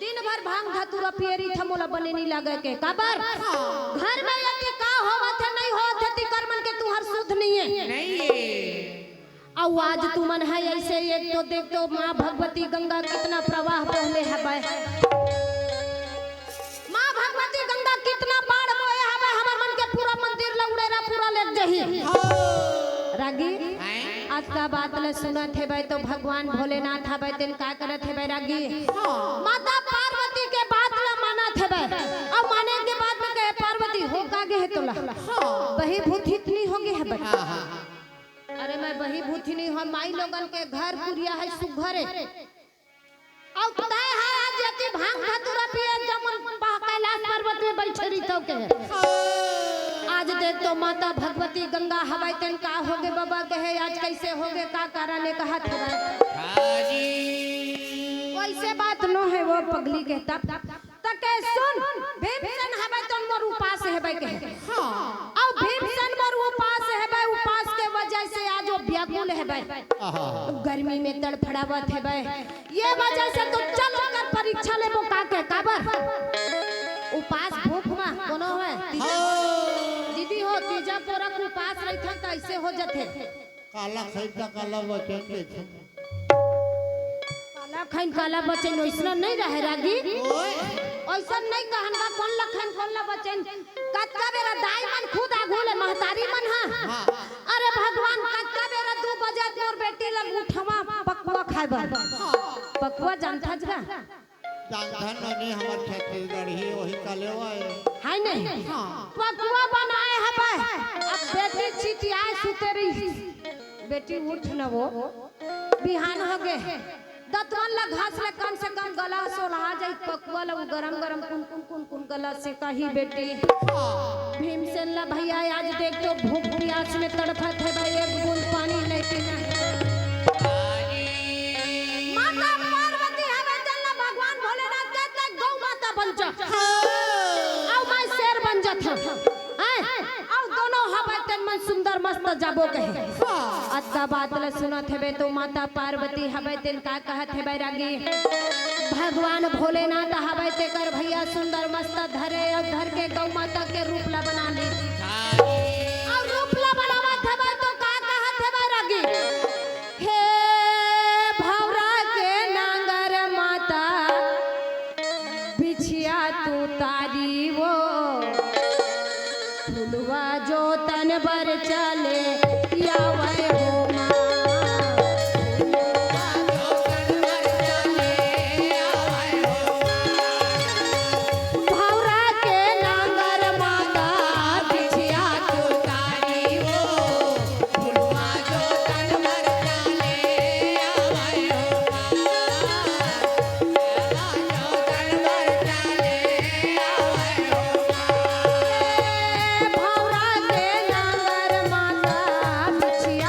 दिन भर भांग धतुरा पियरी थमोला बने नहीं लागे के काबर घर में यदि का होवत है नहीं होत है ती कर्मन के तू हर शुद्ध नहीं है आज तू मन है ऐसे एक तो देख तो माँ भगवती गंगा कितना प्रवाह पहले है माँ भगवती गंगा कितना बाढ़ बोए है हमार मन के पूरा मंदिर लउड़ेरा पूरा लेक जही रागी आज का बात ले सुना थे भाई तो भगवान भोलेनाथ है भाई तेन का करत है भाई रागी माता पार्वती के बात ला माना थे भाई अब माने के बाद में कहे पार्वती हो कागे है तोला वही भूत इतनी होगी है भाई अरे मैं वही भूथी नहीं हूँ माई लोगन के घर पुरिया है सुघर है और तय है आज यति भांग धतुरा पिए जमन कैलाश पर्वत में बैठे रही तो के आज देख तो माता भगवती गंगा हवाई तेन का होगे बाबा कहे आज कैसे होगे का कारण ने कहा था हाजी वैसे बात न है वो पगली कहता तके सुन भीमसेन हवाई तो मोर उपास है भाई कहे हां और भीमसेन मोर उपास है भाई उपास के वजह से आज वो व्याकुल है भाई आहा गर्मी में तड़फड़ावत है भाई ये वजह से तो चल कर परीक्षा ले वो का के काबर उपास भूख में कोनो है दीदी हो तीजा पोरक उपास रहिथन त ऐसे हो जथे काला खैता काला वचन के छे काला खैन काला बचन ओइसना नहीं रहे रागी ओइसन नहीं कहन बा कौन लखन कौन ला बचन कतका बेरा दाई मन खुद आगुले महतारी मन हां अरे भगवान कतका बेरा 2 बजे तोर बेटी लग उठवा पकवा खाइबा पकवा जानता जरा जानधन ने हमर छत्तीसगढ़ ही वही कालेवा है नहीं पकवा बनाए है भाई अब बेटी चिटियाए सुते रही बेटी उठ न वो बिहान हो गए दतवन ला घास ले कम से कम गला सोलहा जाई पकवा ला गरम गरम कुन गला से कही बेटी भीमसेन ला भैया आज देख तो भूख प्यास में तड़पत है भाई एक बूंद पानी नहीं पीना माता पार्वती हवे चलना भगवान भोलेनाथ कहते गौ माता बन जा आओ मैं शेर बन जा था आओ दोनों हवे तन मन सुंदर मस्त जाबो कहे अत्ता बात ल सुनत हेबे तो माता पार्वती हवे तेन का कहत है बैरागी भगवान भोलेनाथ हवे ते कर भैया सुंदर मस्त धरे और धर के गौ माता के रूप ला बना ली और रूप ला बनावत है तो का कहत है बैरागी हे भौरा के नांगर माता बिछिया तू तारी वो फुलवा जो तन बर चले या वै हो भौरा के नांगर माता बिछिया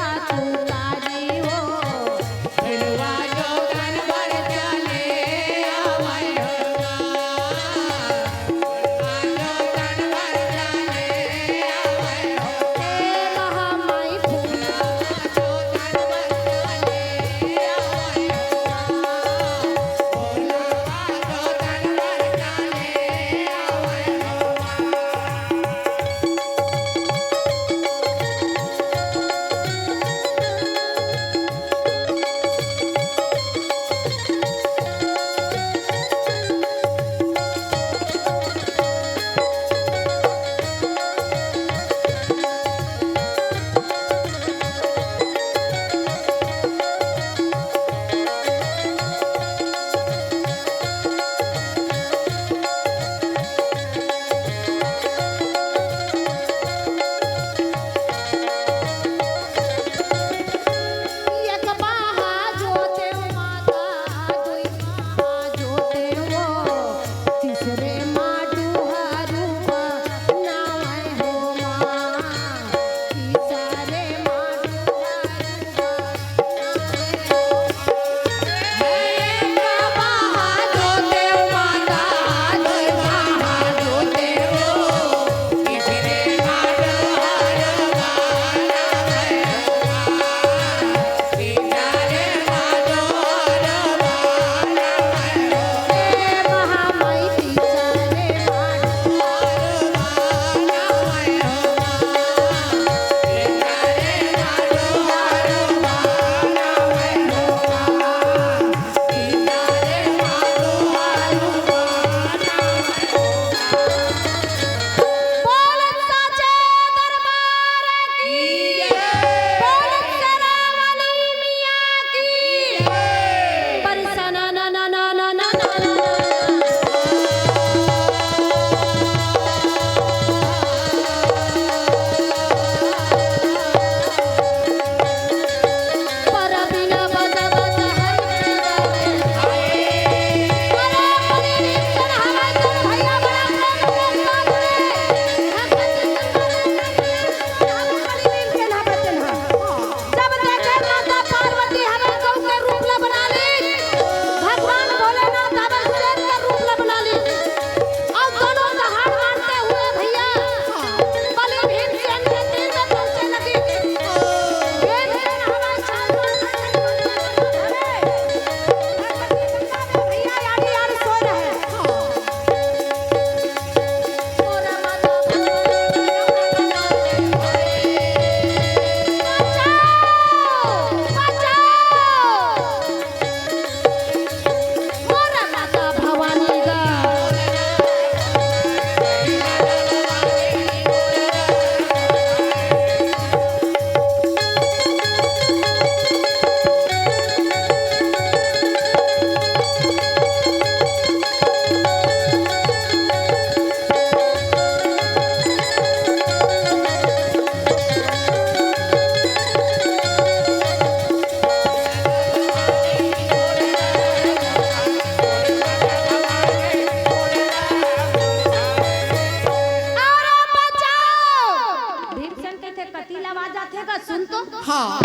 जगह सुन तो हाँ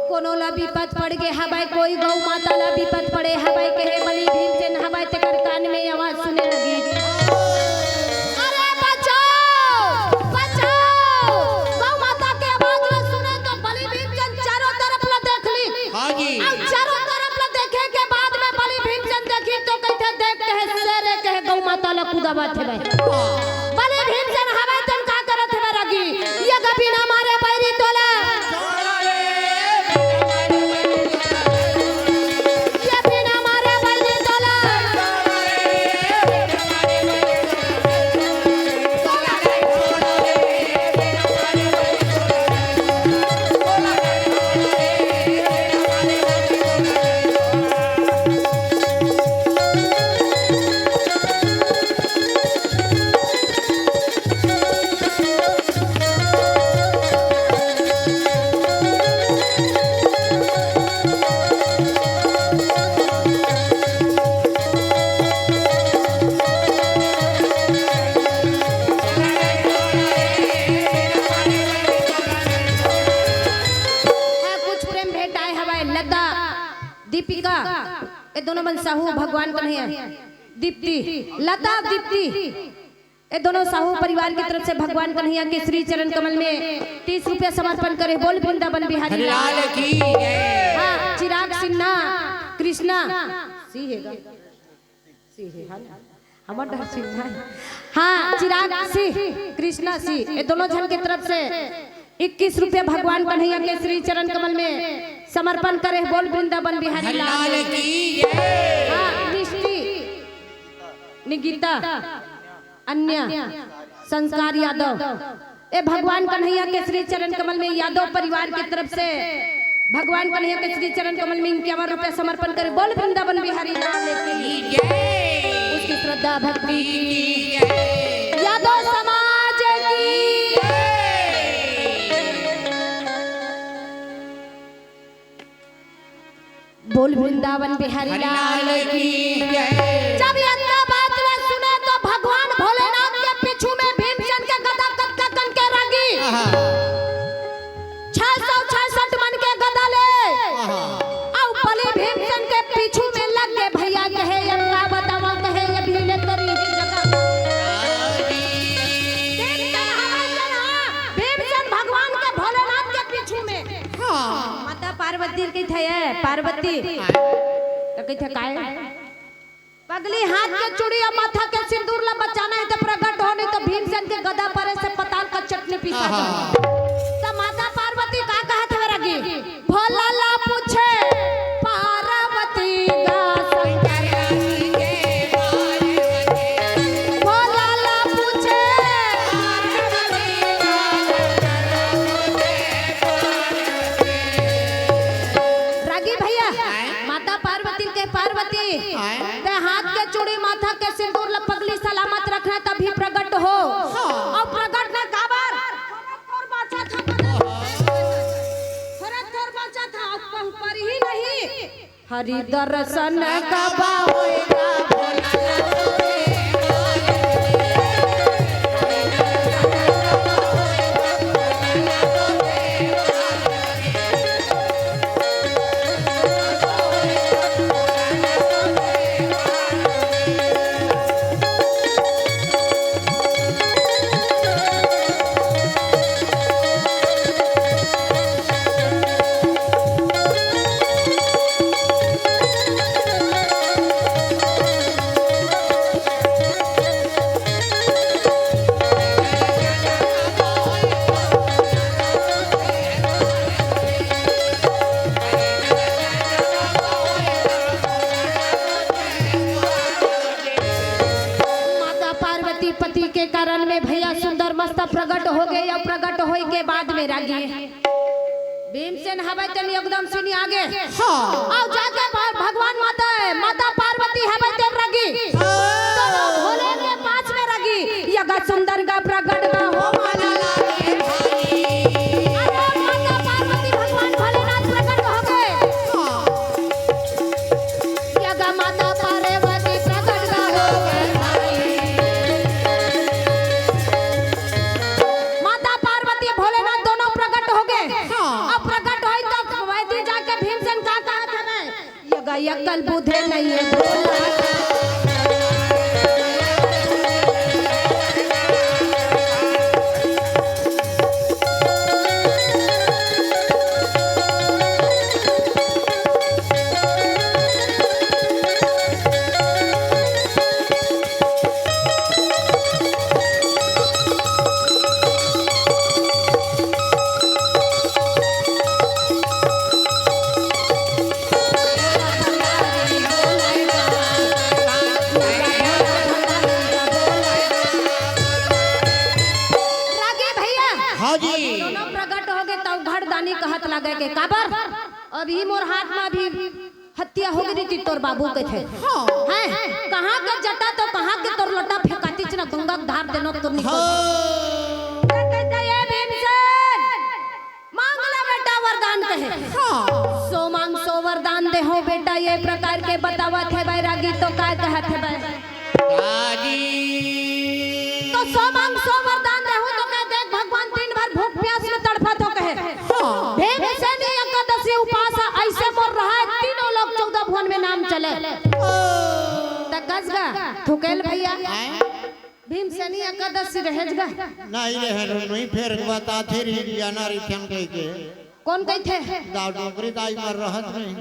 कोनो ला विपत पड़ गे हवाई कोई गौ माता ला विपत पड़े हवाई कहे बलि भीमसेन हवाई तेकर कान में आवाज सुने लगी अरे बचाओ बचाओ गौ माता के आवाज ला सुने तो बलि भीमसेन चारों तरफ ला देख ली हाँ जी अब चारों तरफ ला देखे के बाद में बलि भीमसेन देखी तो कहते देख कहे शेरे कहे गौ माता ला कूदावा थे भाई बलि भीमसेन हवाई तन का करत है रगी ये कभी ना मारे पैरी तोला ये बिना मारे पैरी तोला कुछ प्रेम भेंट आए हवाए लता दीपिका ये दोनों बन साहू भगवान कन्हैया दीप्ति लता दीप्ति ये दोनों साहू परिवार की तरफ से भगवान कन्हैया के श्री चरण कमल में 30 रुपया समर्पण करे बोल वृंदावन बिहारी लाल की जय। हाँ चिराग सिन्हा कृष्णा सी है हमर डर सिन्हा हाँ चिराग सी कृष्णा सी ये दोनों जन की तरफ से 21 रुपया भगवान कन्हैया के श्री चरण कमल में समर्पण करे बोल वृंदावन बिहारी लाल की जय। हाँ निष्ठी निगिता अन्य संस्कार यादव ए भगवान कन्हैया के श्री चरण कमल में यादव परिवार की तरफ से भगवान कन्हैया के श्री चरण कमल में 51 रुपया समर्पण करे बोल वृंदावन बिहारी लाल की जय। उसकी श्रद्धा भक्ति की जय। यादव समाज की बोल वृंदावन बिहारी लाल लाल की जय। जब इतना बात न सुने तो भगवान भोलेनाथ के पीछू में भीमसेन के गदा कन के रगी 666 मन के गदा ले अब बलि भीमसेन के पीछू में लग गए भैया कहे अब का बतावा कहे ये भी ले तेरी ही जगह भीमसेन भगवान के भोलेनाथ के पीछू में माता पार्वती की थे पार्वती तो कही थे काय पगली हाथ के चूड़ी और माथा के सिंदूर ला बचाना है तो प्रकट हो नहीं तो भीमसेन के गदा पर से पताल का चटनी पीसा तो माता पार्वती का कहा था रगी भोला ला पूछे पार्वती का भोला ला पूछे रागी भैया माता पार्वती के पार्वती ते हाथ के चूड़ी माथा के सिंदूर ला पगली सलामत रखना तभी प्रकट हो और प्रकट ने काबर थोड़ा बाचा था पर ही नहीं हरि दर्शन कबा होएगा पति के कारण में भैया सुंदर मस्त प्रकट हो गए और प्रकट होए के बाद में रागी भीमसेन हवे तन एकदम सुनी आगे और जाके भगवान माता पार्वती हवे तन रागी तो भोले के पास में रागी यगा सुंदर का प्रकट का हो माला लागे भाई अरे माता पार्वती भगवान भोलेनाथ प्रकट हो गए यगा माता पार्वती प्रकट का हो गए माता पार्वती भोलेनाथ दोनों प्रकट हो गए अक्ल बुद्धे नहीं है भोला। रागी भैया हाँ जी दोनों प्रकट हो गए तब घरदानी कहत लगे के काबर अभी मोर हाथ में अभी हत्या हो गई थी तोर बाबू के थे हैं कहाँ के जटा तो कहाँ के तोर लोटा फेंकाती छ ना गंगा के धार देनो तो निकल कहते ये भीमसेन मांगला बेटा वरदान कहे सो मांग सो वरदान दे हो बेटा ये प्रकार के बतावत है बैरागी तो काय कहत है बै दादी तो सो मांग सो वरदान दे हो तो कह देख भगवान दिन भर भूख प्यास में तड़फत हो कहे भीमसेन एकादशी उपास ऐसे मोर रहा है तीनों लोग 14 भुवन में नाम चले तकसगा थुकेल भैया भीमसेन एकादशी रहेजगा नहीं रहे नहीं फिर बता थे री जाना री थम कह के कौन कही थे दाव डोकरी दाई मर रहत नहीं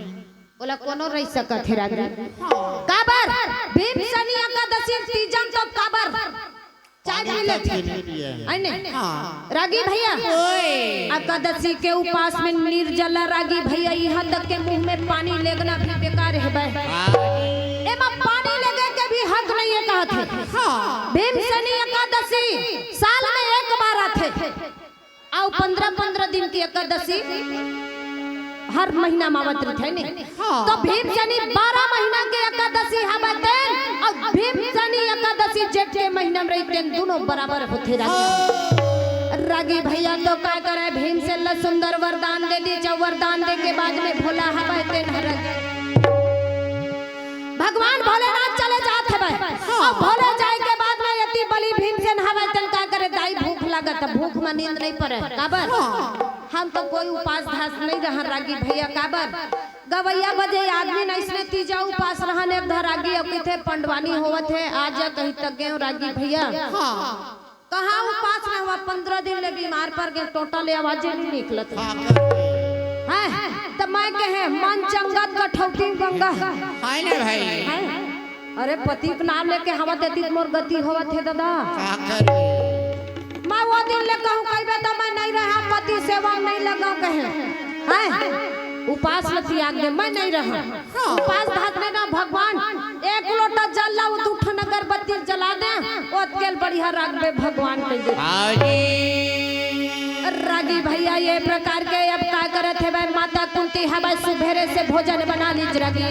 बोला कोनो रह सकत है रागी काबर भीमसेन एकादशी तीजन तो काबर चाय मिले थे आने रागी भैया एकादशी के उपास में निर्जल रागी भैया यहाँ तक के मुंह में पानी लेगना भी बेकार है बे एमा पानी लगे के भी हक नहीं है कहत है भीमसेन एकादशी साल में एक बार आते आओ 15-15 दिन की एकादशी हर महीना मावत थे ने तो भीमसेन 12 महीना के एकादशी हबते और भीमसेन एकादशी जेठ के महीना में रहते दोनों बराबर होते रागी भैया तो क्या करे भीमसेन ला सुंदर वरदान दे दी जब वरदान दे के बाद में भोला हबते भगवान भोलेनाथ चले जाते हैं और भोले जाए के बाद में यति बलि भीमसेन हबते क्या करे दाई भूख लागत भूख में नींद नहीं पड़े काबर हम तो कोई उपास धास नहीं रहा रागी भैया काबर गवैया बजे आदमी नहीं इसने तीजा उपास रहने घर रागी अब थे पंडवानी होवत है आज कहीं तक गए रागी भैया कहाँ उपास में हुआ 15 दिन ले बीमार पड़ गए टोटल आवाज नहीं निकलत है तो मैं कहे मन चंगत कठौती गंगा हाय ना भाई अरे पति के नाम लेके हवा देती मोर गति होवत है दादा का करे मैं वो दिन ले कहूं कहिबे तो मैं नहीं रहा पति सेवा नहीं लगाओ कहे हैं उपास में त्याग दे मैं नहीं रहा उपास धात लेना भगवान एक लोटा जल ला वो दूठ अगरबत्ती जला दे ओ तेल बढ़िया राग में भगवान कह दे रागी भैया ये प्रकार के अब क्या करत है भाई माता कुंती है भाई सुबेरे से भोजन बना लीज रागी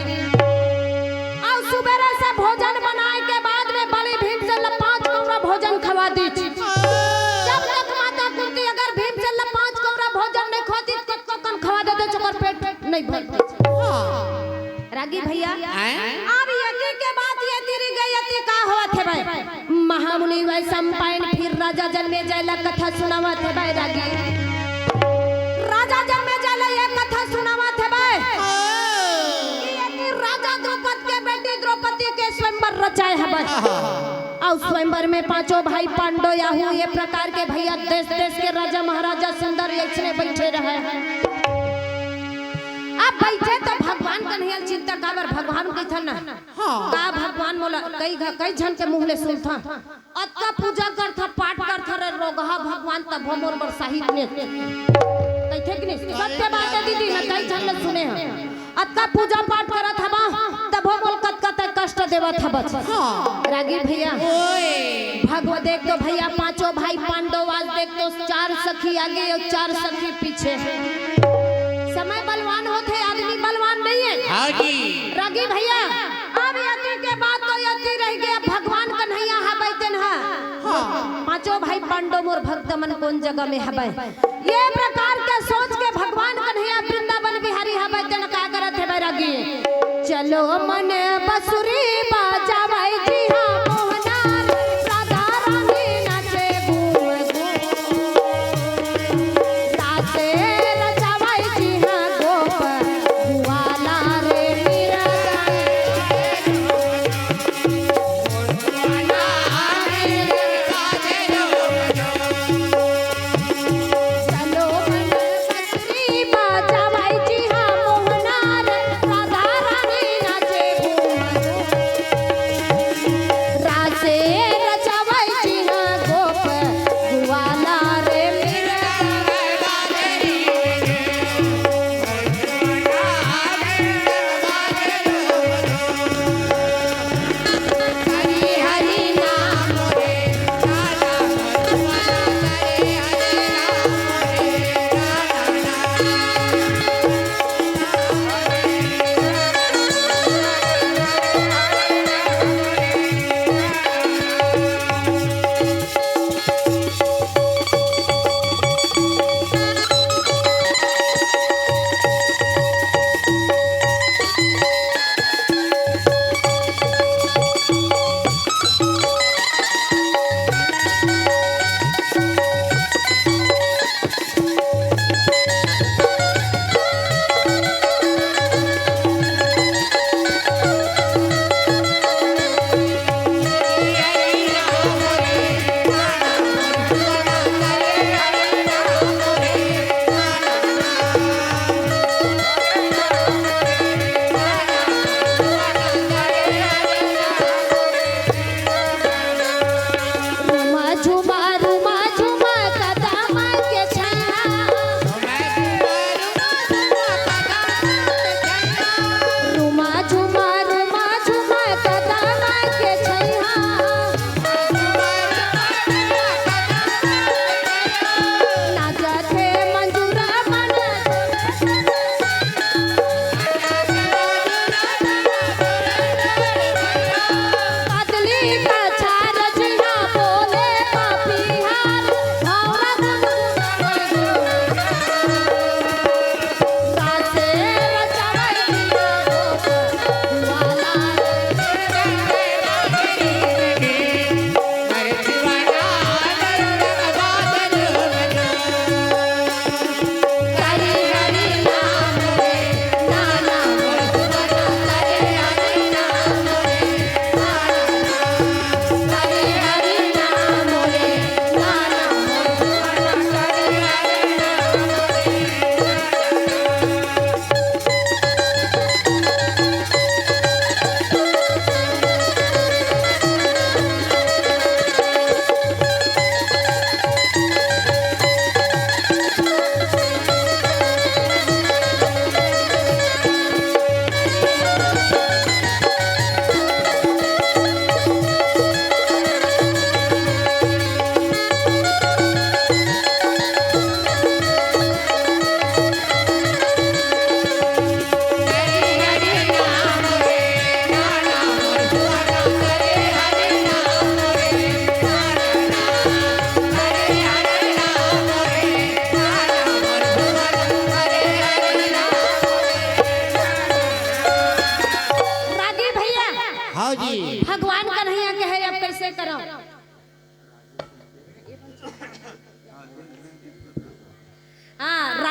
और सुबेरे से भोजन बनाए के बाद में बलि भीमसेन 5 कौरा भोजन खवा दी जब तक माता कुंती अगर भीमसेन 5 कौरा भोजन नहीं खाती तो कौन खवा देते चकर पेट नहीं भरती रागी भैया अब यति के बाद ये तिरी गई यति का हुआ थे भाई महामुनि वै संपायन फिर राजा जन्मे जयला कथा सुनावा थे भाई रागी राजा जन्मे जयला ये कथा सुनावा थे भाई राजा द्रौपदी के बेटी द्रौपदी के स्वयंवर रचाए है भाई और स्वयंवर में 5 भाई पांडव याहू ये प्रकार के भैया देश देश के राजा महाराजा सुंदर ऐसे बैठे रहे अब बैठे तो भगवान कन्हैया चिंता काबर भगवान कही था ना का भगवान मोला कई जन के मुंह ले सुनता अत्का पूजा करता पाठ करता रे रोगहा भगवान तब मोर बर साहित्य में कही कि नहीं सत्य बात है दीदी ना कई जन ने सुने हैं अत्का पूजा पाठ करत हवा तब मोर कत कष्ट देवत हबत रागी भैया भगवत देख तो भैया 5 भाई पांडव आज देख तो 4 सखी आगे और 4 सखी पीछे समय बलवान होते आदमी बलवान नहीं है रागी भैया अब यति के बाद तो यति रह गया भगवान कन्हैया है बैठन है 5 भाई पांडव मोर भक्त मन कौन जगह में है ये प्रकार के सोच के भगवान कन्हैया वृंदावन बिहारी है बैठन का करत है रागी चलो मन बसुरी बाजावे जी हां मोहनार राधा रानी नाचे घूम घूम राते रचावे जी हां गोप वाला रे मीरा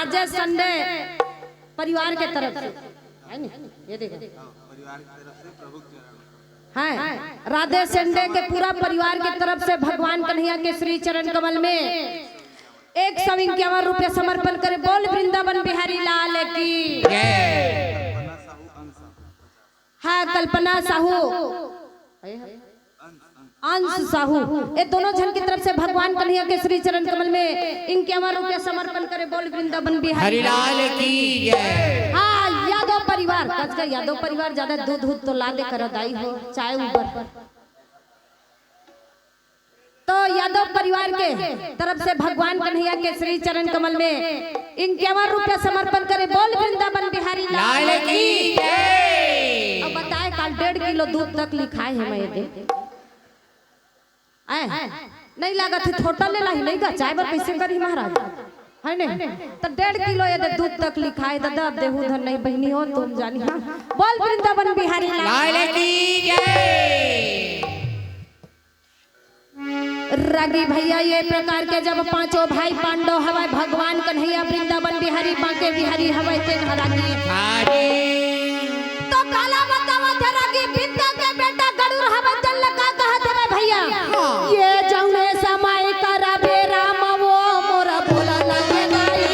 राजेश संडे परिवार के तरफ से है नी? ये देखो है राधे संडे के पूरा परिवार की तरफ से भगवान कन्हैया के श्री चरण कमल में 151 रुपये समर्पण करे। बोल वृंदावन बिहारी लाल की है। कल्पना साहू अंश साहू ये दोनों जन की तरफ से भगवान कन्हैया के श्री चरण कमल में 51 रुपये समर्पण करे। बोल वृंदावन बिहारी लाल की जय। हाँ यादव परिवार का यादव परिवार ज्यादा दूध तो ला दे कर दाई हो चाहे ऊपर तो यादव परिवार के तरफ से भगवान कन्हैया के श्री चरण कमल में 51 रुपये समर्पण करे। बोल वृंदावन बिहारी लाल की जय। अब बताए कल 1.5 किलो दूध तक लिखाए है मैं दे नहीं लगा थी छोटा ले ला ही नहीं का चाय बर कैसे करी महाराज है नहीं तो 1.5 किलो ये दूध तक लिखाए दादा देहू धन नहीं बहनी हो तुम जानी। हाँ बोल वृंदावन बिहारी लाल की जय। रागी भैया ये प्रकार के जब पांचों भाई पांडव हवाई भगवान कन्हैया वृंदावन बिहारी बांके बिहारी हवाई तेन रागी तो काला बतावा थे रागी बिंदा के बेटा गरुड़ हवा चल का कहत है भैया ये जौने समय करा बेरा मवो मोरा बोला लगे गाई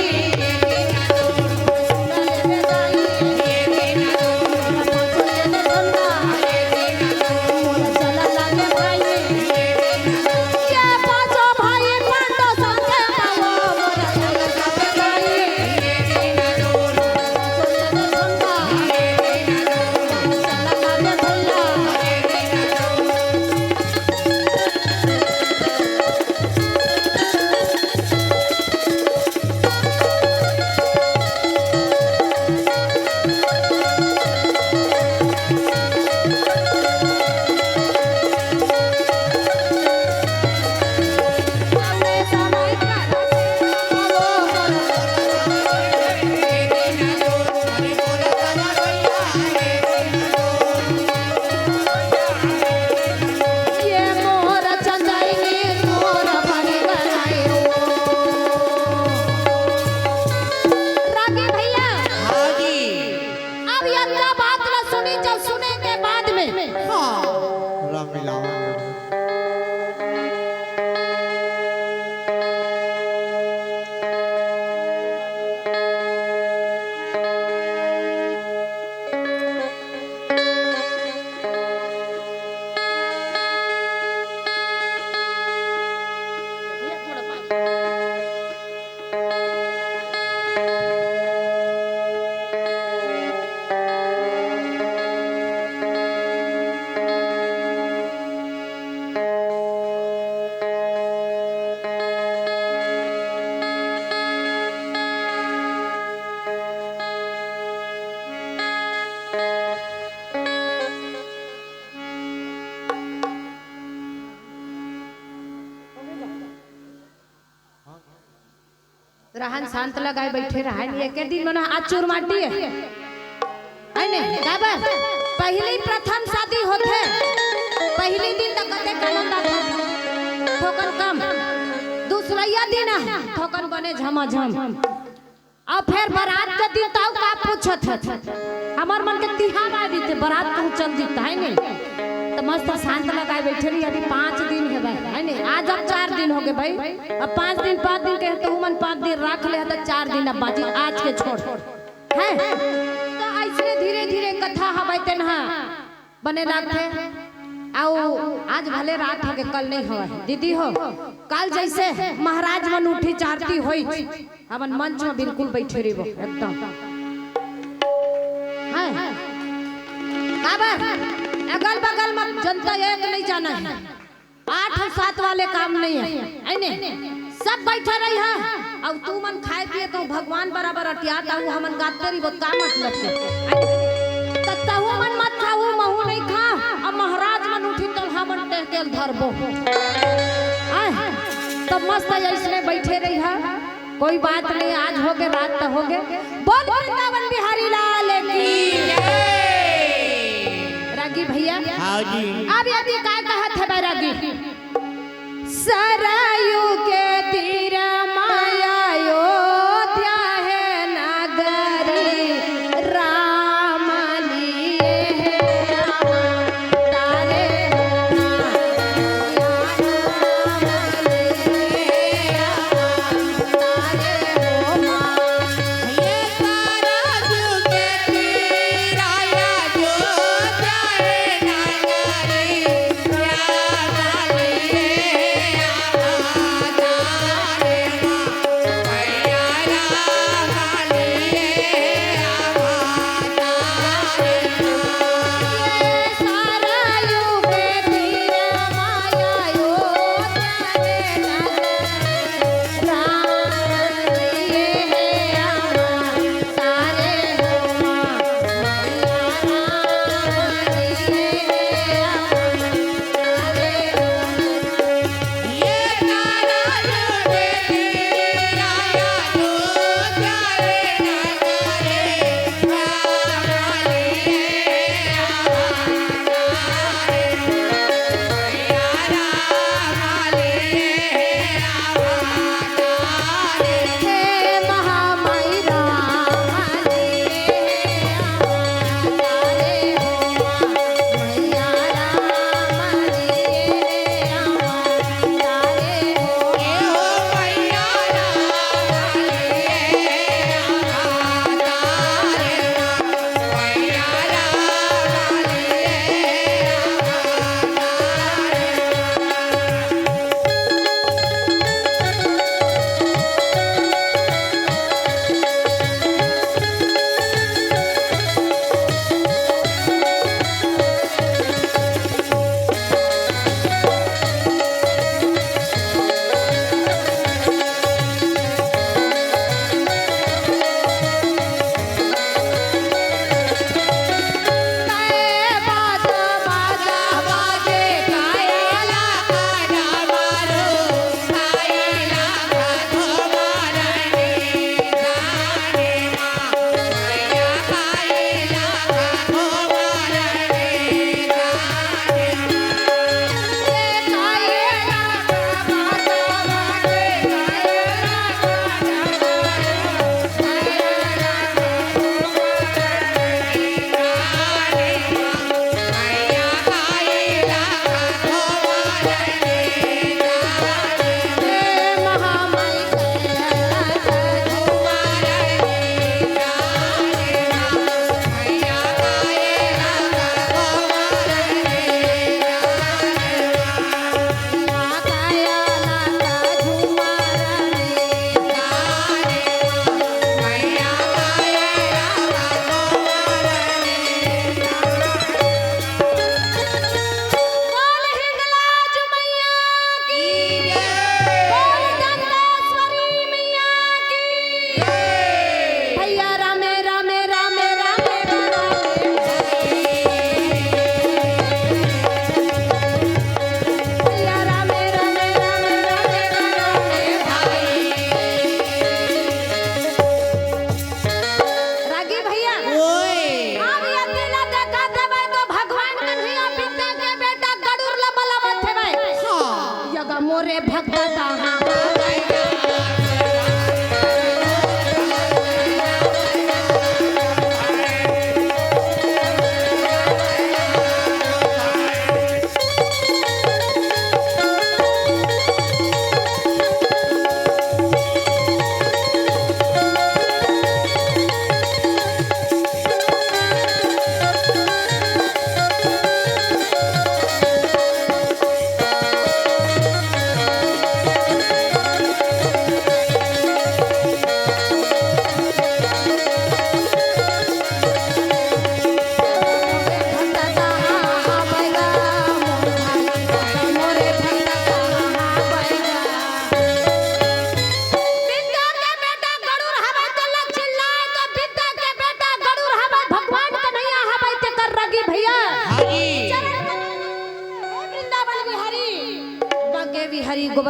रहन शांत लगाए बैठे रहन एक दिन मना आज चूर माटी है नहीं बाबा पहली प्रथम शादी होते पहली दिन तक कते कानून दा ठोकर कम दूसरा दिन ठोकर बने झमाझम और फिर बारात के दिन ताऊ का पूछत हमार मन के तिहार आ दी बारात तू चल जीता है नहीं तो मस्त शांत लगाए बैठे रही। अभी 5 दिन है भाई है नहीं आज अब 4 दिन हो गए भाई अब 5 दिन के तो मन 5 दिन रख ले तो 4 दिन अब बाजी आज के छोड़ है तो ऐसे धीरे धीरे कथा हवाई तेना बने रखे आओ आज भले रात हो के कल नहीं हो दीदी हो कल जैसे महाराज मन उठी चारती होई हमन मंच में बिल्कुल बैठे रही वो एकदम है अगल बगल में जनता एक नहीं जाना है 8 और 7 वाले काम नहीं है सब बैठे रही है अब तू मन खाए पिए तो भगवान बराबर अटियाता हूँ हमन गाते रही वो का मतलब के तहु मन मत खाऊ महू नहीं खा अब महाराज मन उठी तो हमन टेकेल धरबो तब मस्त ऐसे बैठे रही है कोई बात नहीं आज हो गए रात तो हो गए। बोल वृंदावन बिहारी लाल की रागी भैया हाँ जी अब यदि काय कहत है बैरागी सरयू के तीर माया अयोध्या है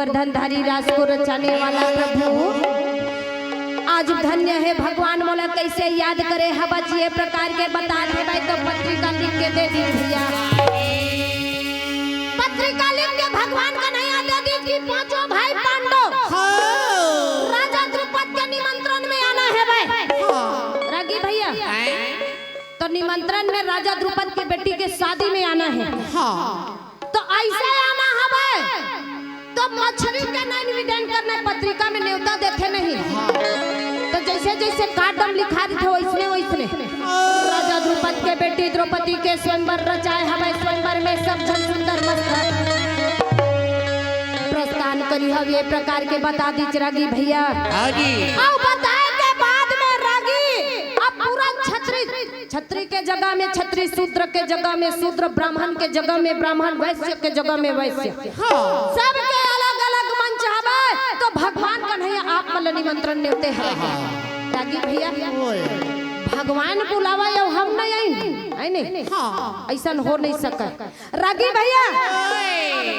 गोवर्धनधारी रास को रचाने वाला प्रभु आज धन्य है भगवान। मोला कैसे याद करे हवा ये प्रकार के बता दे भाई तो पत्रिका लिख के दे दी भैया। पत्रिका लिख के भगवान का नहीं दे दी कि पांचों भाई पांडव राजा द्रुपद के निमंत्रण में आना है भाई। रागी भैया तो निमंत्रण में राजा द्रुपद की बेटी के शादी में आना है। तो ऐसे आना है भाई तो मछली के नहीं निवेदन करना पत्रिका में न्योता देते नहीं। तो जैसे जैसे काटम लिखा थे वैसने वैसने राजा द्रुपद के बेटी द्रौपदी के स्वयंवर रचाए हमें स्वयंवर में सब जन सुंदर मस्त प्रस्थान करी हम ये प्रकार के बता दी रागी भैया। अब बताए के बाद में रागी अब पूरा छत्री के जगह में छत्री, शूद्र के जगह में शूद्र, ब्राह्मण के जगह में ब्राह्मण, वैश्य के जगह में वैश्य, सबके अलग अलग मंच हवे। तो भगवान का नहीं आप मतलब निमंत्रण देते हैं रागी भैया। भगवान बुलावा यो हम नहीं आई नहीं ऐसा हो नहीं सका रागी भैया।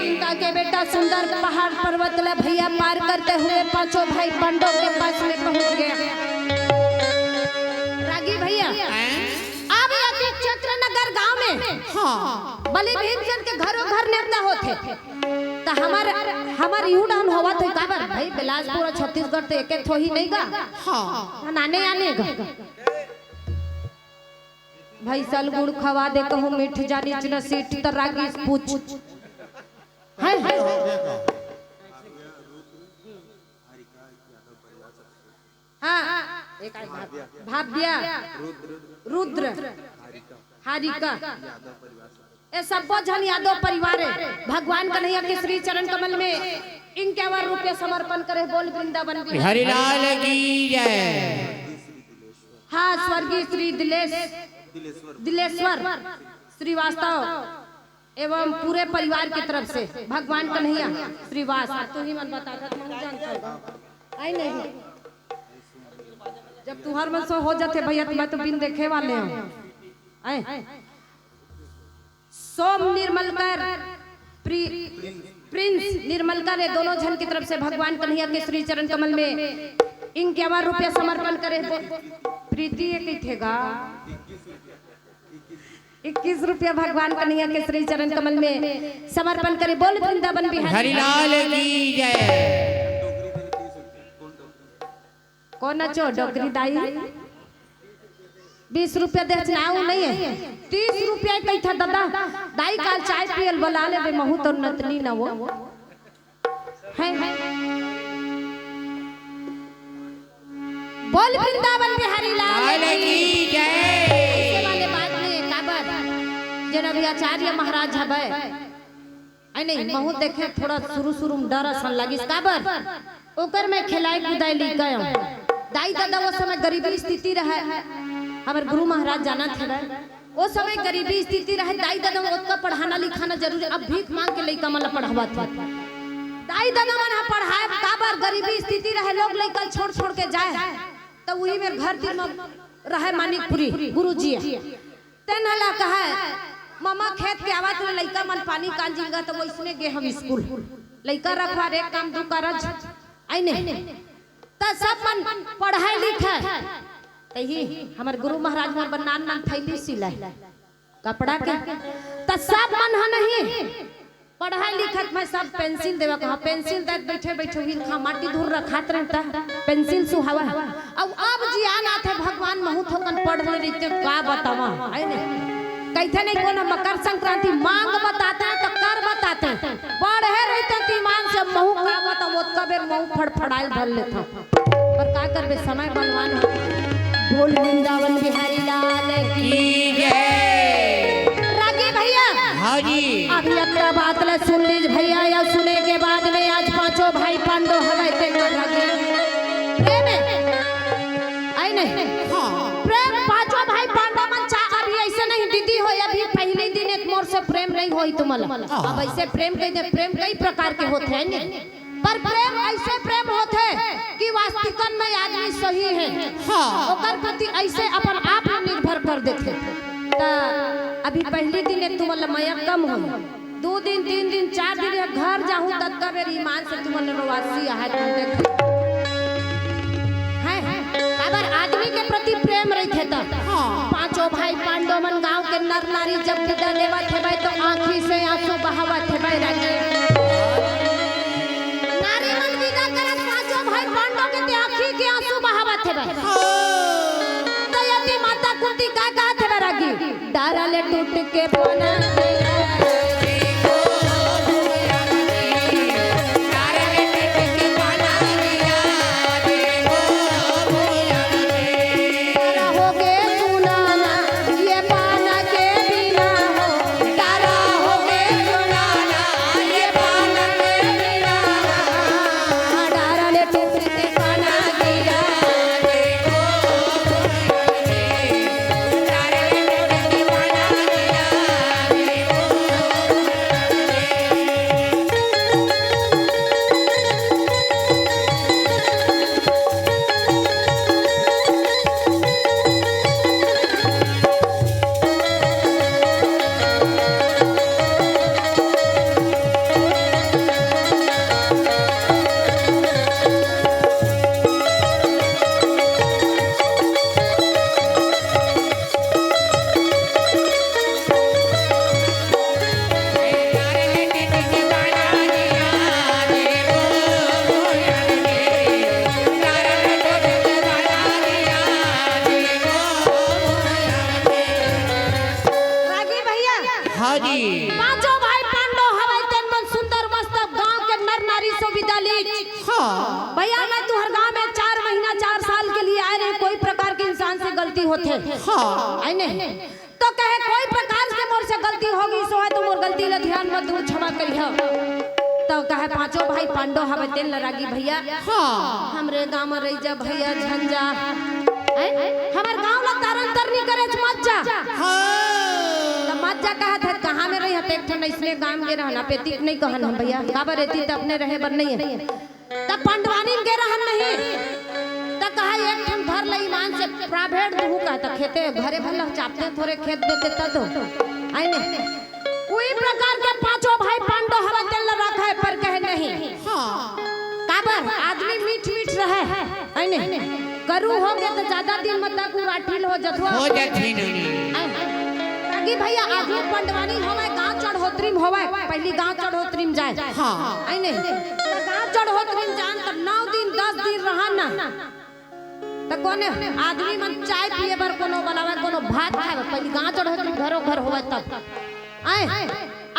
इनका के बेटा सुंदर पहाड़ पर्वत ले भैया पार करते हुए पांचों भाई पांडव के पास में पहुंच गया रागी भैया। अब ये चित्रनगर गांव में बलि भीमसेन के घरों घर नेता होते तो हमार यू डाउन होवा थे काबर भाई बिलासपुर छत्तीसगढ़ तो एक थो ही नहीं गा नाने आने गा भाई सल गुड़ खवा दे कहूं मीठ जानी चना सीट त रागी पूछ है हां एक भाव्या रुद्र हारिका ये सब जन यादव परिवार है। भगवान कन्हैया के श्री चरण कमल में इनके अवर रुपये समर्पण करे बोल वृंदावन हरिलाल की जय। हाँ स्वर्गीय श्री दिलेश्वर श्रीवास्तव एवं पूरे परिवार की तरफ से भगवान कन्हैया श्रीवास तू ही मन बता था आई नहीं जब तुहार मन सो हो जाते भैया मैं तो बिन देखे वाले हूँ। सोम निर्मलकर प्रिंस निर्मलकर दोनों जन की तरफ से भगवान कन्हैया के श्री चरण कमल में इनके अवर रुपया समर्पण करे। प्रीति ये थेगा 21 रुपया भगवान कन्हैया के श्री चरण कमल में समर्पण करे बोल वृंदावन बिहारी हरिलाल की जय। कौन अचो डोगरी दाई 20 रुपया दे चनाऊ नहीं है 30 रुपया कही था दादा दाई काल चाय पियल बुला ले बे महू तो नतनी ना वो है बोल वृंदावन बिहारी लाल की जय। ऐसे वाले बात में काबर जन अभी आचार्य महाराज हबे आई नहीं महू देखे थोड़ा शुरू में डर सन लगी काबर ओकर में खिलाए कुदाई ली गए दाई दादा वो समय गरीबी स्थिति रहे हमारे गुरु महाराज जाना थे वो समय गरीबी स्थिति रहे दाई दादा उसका पढ़ाना लिखाना जरूरी अब भीख मांग के लइका मन पढ़ावा था दाई दादा मन पढ़ाए काबर गरीबी स्थिति रहे लोग लइका छोड़ के जाए तो वही में घर दिन रहे मानिकपुरी गुरुजी तेनला कहा मामा खेत के आवाज में लइका मन पानी कान जिंगा तो वैसने गे हम स्कूल लइका रखवा रे काम दू करज आई नहीं त सब मन पढ़ाई लिखाए तही हमर गुरु महाराज मोर बनान नान थैली सिलाई कपड़ा के त सब मन ह नहीं पढ़ाई लिखत में सब पेंसिल देवा कहा पेंसिल दे बैठे बैठे हिल खा माटी धूर रखात रहता पेंसिल सुहावा अब जियान आथे भगवान महू थकन पढ़ ले रही का बतावा आई नहीं कहते नहीं कोनो मकर संक्रांति मांग बताते हैं तो कर बताते हैं पढ़े रहते तो ईमान से महू का बता वो कबे महू फड़फड़ाइल भर लेता पर का करबे समय बलवान बोल वृंदावन बिहारी लाल की जय। रागी भैया हाँ जी अभी अपना बात ले सुन लीज भैया या सुने के बाद में आज पांचों भाई पांडव हवे ते प्रेम आई नहीं प्रेम पांचों भाई पांडव मन चा अभी ऐसे नहीं दीदी हो अभी पहले दिन एक मोर से प्रेम नहीं होई तुमला अब ऐसे प्रेम कई प्रकार के होते हैं पर प्रेम ऐसे प्रेम होते कि वास्तविकन में आदमी सही है ओकर प्रति ऐसे अपन आप निर्भर कर देते ता अभी पहले दिन तुमला माया कम हो 2 दिन 3 दिन 4 दिन या घर जाऊं तब का मेरी ईमान से तुम नरवासी है तुम देख है अगर आदमी के प्रति प्रेम रही थे तब पांचों भाई पांडव मन गांव के नर नारी जब विदा लेवा थे भाई तो आंखी से आंसू बहावा थे भाई राजे नारी मन विदा करत पांचों भाई पांडव के आंखी के आंसू बहावा थे भाई तो यदि माता कुंती का थे भाई रागी डारा ले टूट के बना पांचों भाई पांडव हवाई तेन मन सुंदर मस्त गांव के नर नारी से विदा ली भैया मैं तुहर गांव में 4 महीना 4 साल के लिए आए रहे कोई प्रकार के इंसान से गलती होते आई नहीं तो कहे कोई प्रकार से मोर से गलती होगी सो है तो मोर गलती ले ध्यान मत दूर क्षमा करियो तो कहे पांचों भाई पांडव हवाई तेन लरागी भैया हमरे गांव में रही जा भैया झंझा हमार गांव ला तारन तरनी करे मत जा मज्जा कहा था कहाँ में रही हते एक ठन इसलिए गांव के रहना पेती नहीं कहन हम भैया काबर रहती त अपने रहे बर नहीं है तब पंडवानी के रहन नहीं त कहा एक ठन घर ले ईमान से प्राइवेट दहु कहता खेते घरे भला चापते थोड़े खेत देते त तो आई नहीं कोई प्रकार के पांचों भाई पांडव हवा तेल रखा है पर कहे नहीं काबर आदमी मीठ मीठ रहे आई नहीं करू हो गए तो ज्यादा दिन मत तक राठिल हो जथवा हो जथी नहीं कि भैया आदमी पंडवानी होवे गांव चढ़ोतरी में होवे पहली गांव चढ़ोतरी में जाए आई नहीं गांव चढ़ोतरी में जान त 9 दिन 10 दिन रहन ना त कोने आदमी मन चाय पिए बर कोनो बनावे कोनो भात खावे पहली गांव चढ़ोतरी घरो घर होवे तब आए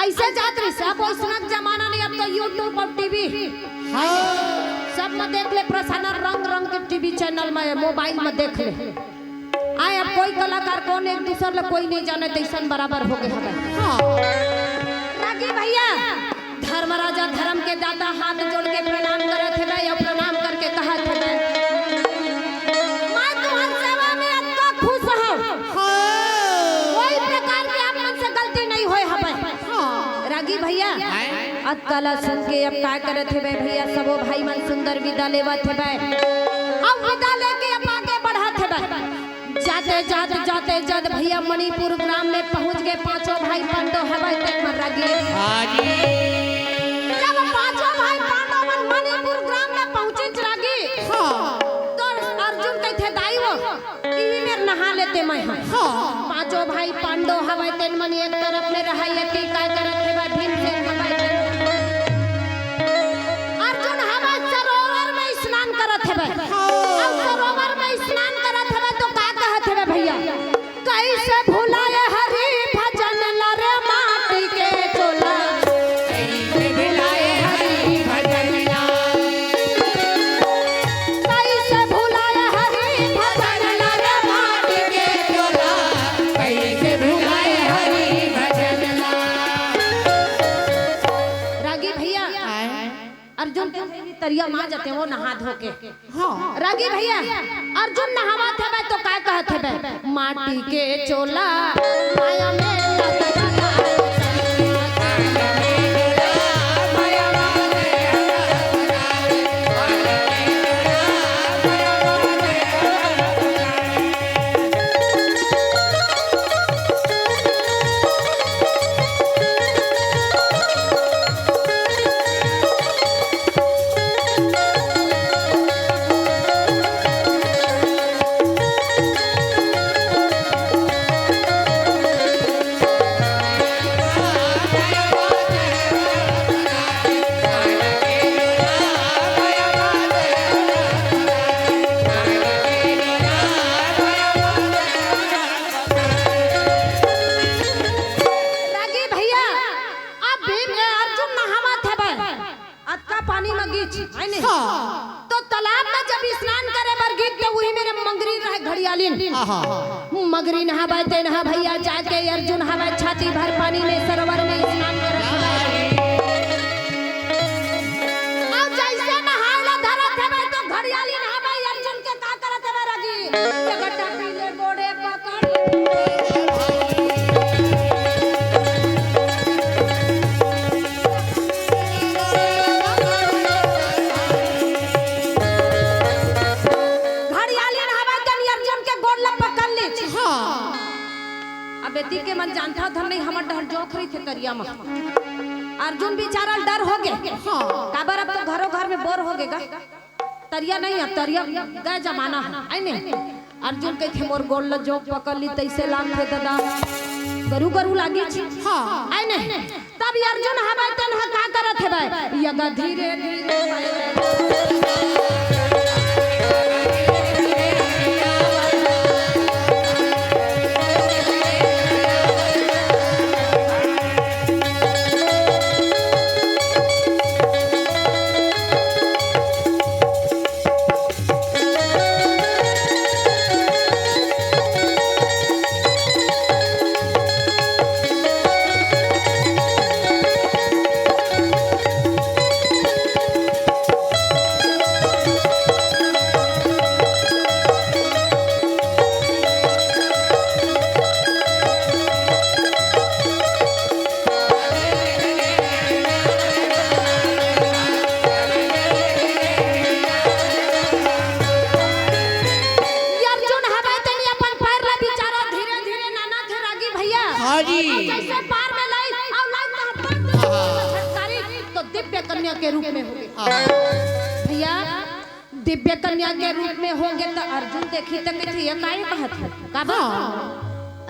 ऐसे जात रही सब वैष्णव जमाना नहीं अब तो यूट्यूब और टीवी सब में देख ले प्रसारण रंग रंग के टीवी चैनल में मोबाइल में देख ले आए अब कोई कलाकार कौन एक दूसर ले कोई नहीं जाने तैसन बराबर हो गए हमें रागी भैया धर्मराजा धर्म के दाता हाथ जोड़ के प्रणाम करे थे भाई और प्रणाम करके कहा थे मैं तुम्हारी सेवा में अत्ता खुश हूं कोई प्रकार के आप मन से गलती नहीं होए हमें रागी भैया अत्तला सुन के अब क्या करे थे भैया सबो भाई मन सुंदर विदा लेवा थे भाई अब विदा लेके अब आगे बढ़ा थे भाई जाते जद भैया मणिपुर ग्राम में पहुंच गए पांचों भाई पांडव हवाई तक मर गए जब पांचों भाई पांडव मन मणिपुर ग्राम में पहुंचे रागी तो अर्जुन कहते दाई वो इही में नहा लेते मैं पांचों भाई पांडव हवाई तक मन एक तरफ में रहा ये की काय करत थे भाई भीमसेन हवाई अर्जुन हवाई सरोवर में स्नान करत थे भाई अब सरोवर में स्नान करत थे तो भैया कैसे भुलाए हरि भजन लरे माटी के चोला कैसे भुलाए हरि भजन कैसे भुलाए हरि भजन लरे माटी के चोला कैसे भुलाए हरि भजन रागी भैया अर्जुन तरिया मां जाते वो नहा धो के रागी भैया अर्जुन नहावा थे तो क्या कहते बे माटी के चोला माया में घड़ियालिन आहा मगरी नहावे ते नहा भैया जाके अर्जुन हवा छाती भर पानी में सरोवर में स्नान करत अब जैसे नहावला धरत है तो घड़ियाली नहावे अर्जुन के का करत है रागी ये गड्ढा पीले गोड़े पकड़ बेटी के मन जानता था नहीं हमर डर जोखरी थे तरिया में अर्जुन बेचारा डर हो गए काबर अब तो घरों घर में बोर हो गएगा तरिया नहीं अब तरिया गए जमाना है आई नहीं अर्जुन के थे मोर गोल जो पकड़ ली तैसे लाग थे दादा गरु गरु लागी छी आई नहीं तब अर्जुन हमारे तन का करत है भाई यगा धीरे धीरे के रूप में होंगे भैया दिव्य कन्या के रूप में होंगे तो अर्जुन देखी तो कहती है काहे कहत है काबा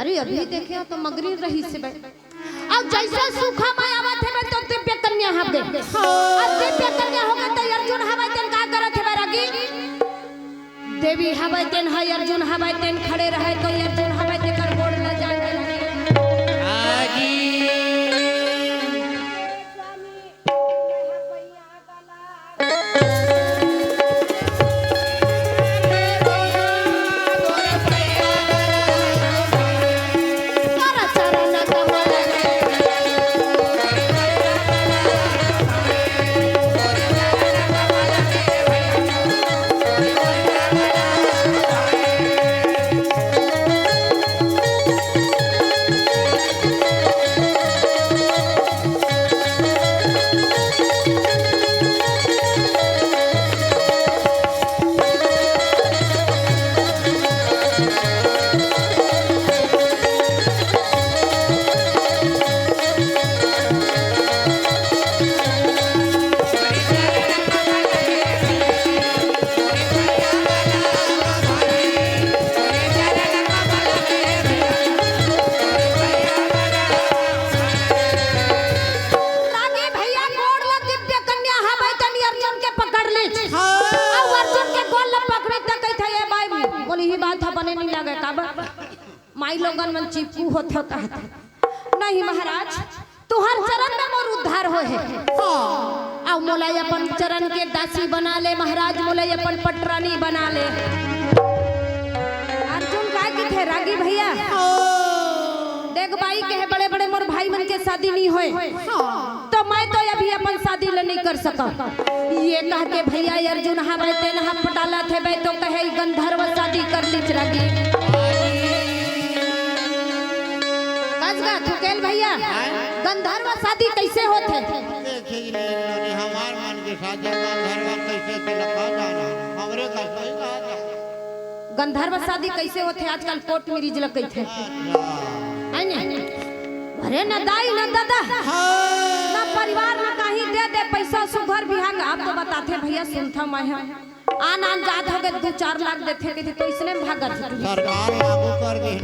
अरे अभी देखे तो मगरी रही से अब जैसे सूखा मायावत है तो दिव्य कन्या हम दे अब दिव्य कन्या होगा तो अर्जुन हवाई तेन का करत है रागी देवी हवाई तेन है अर्जुन हवाई तेन खड़े रहे तो अर्जुन हवाई ते कर गोड़ न जाए माई लोगन मन चिपकू होता कहत नहीं महाराज तुहर चरण में मोर उद्धार हो है आ मोला अपन चरण के दासी बना ले महाराज मोला अपन पटरानी बना ले अर्जुन का की थे रागी भैया देख भाई के बड़े बड़े मोर भाई मन के शादी नहीं होए तो मैं तो अभी अपन शादी ले नहीं कर सका ये कह के भैया अर्जुन हमारे तेन हम पटाला थे भाई तो कहे गंधर्व शादी कर ली रागी थुकेल भैया गंधर्व शादी कैसे होते हमार मन के शादी गंधर्व कैसे चलता जाना हमरे का सही कहा गंधर्व शादी कैसे होते आजकल कोर्ट में रिज लग गई थे अरे न दाई न दादा न परिवार न कहीं दे दे पैसा सुघर बिहार आप तो बताते भैया सुनता मैं आन आन जात हो गए 2-4 लाख देते थे तो इसने भागत सरकार लागू कर दी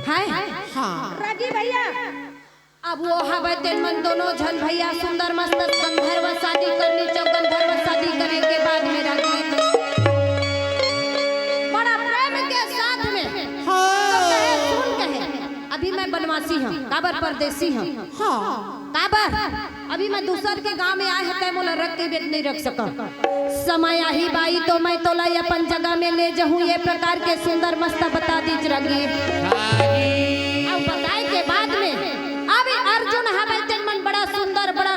है हाँ रागी भैया अब वो हवा तेन मन दोनों जन भैया सुंदर मस्त गंधर्व शादी करनी जब गंधर्व शादी करने के बाद में रागी बड़ा प्रेम के साथ में तो कहे सुन कहे अभी मैं बनवासी हूँ काबर परदेसी हूँ काबर अभी मैं दूसर के गांव में आए हैं मोला रख के बेट नहीं रख सका समय आही बाई तो मैं तोला अपन जगह में ले जाऊं ये प्रकार के सुंदर मस्त बता दीज रगी अब बताए के बाद में अभी अर्जुन हवे तेन मन बड़ा सुंदर बड़ा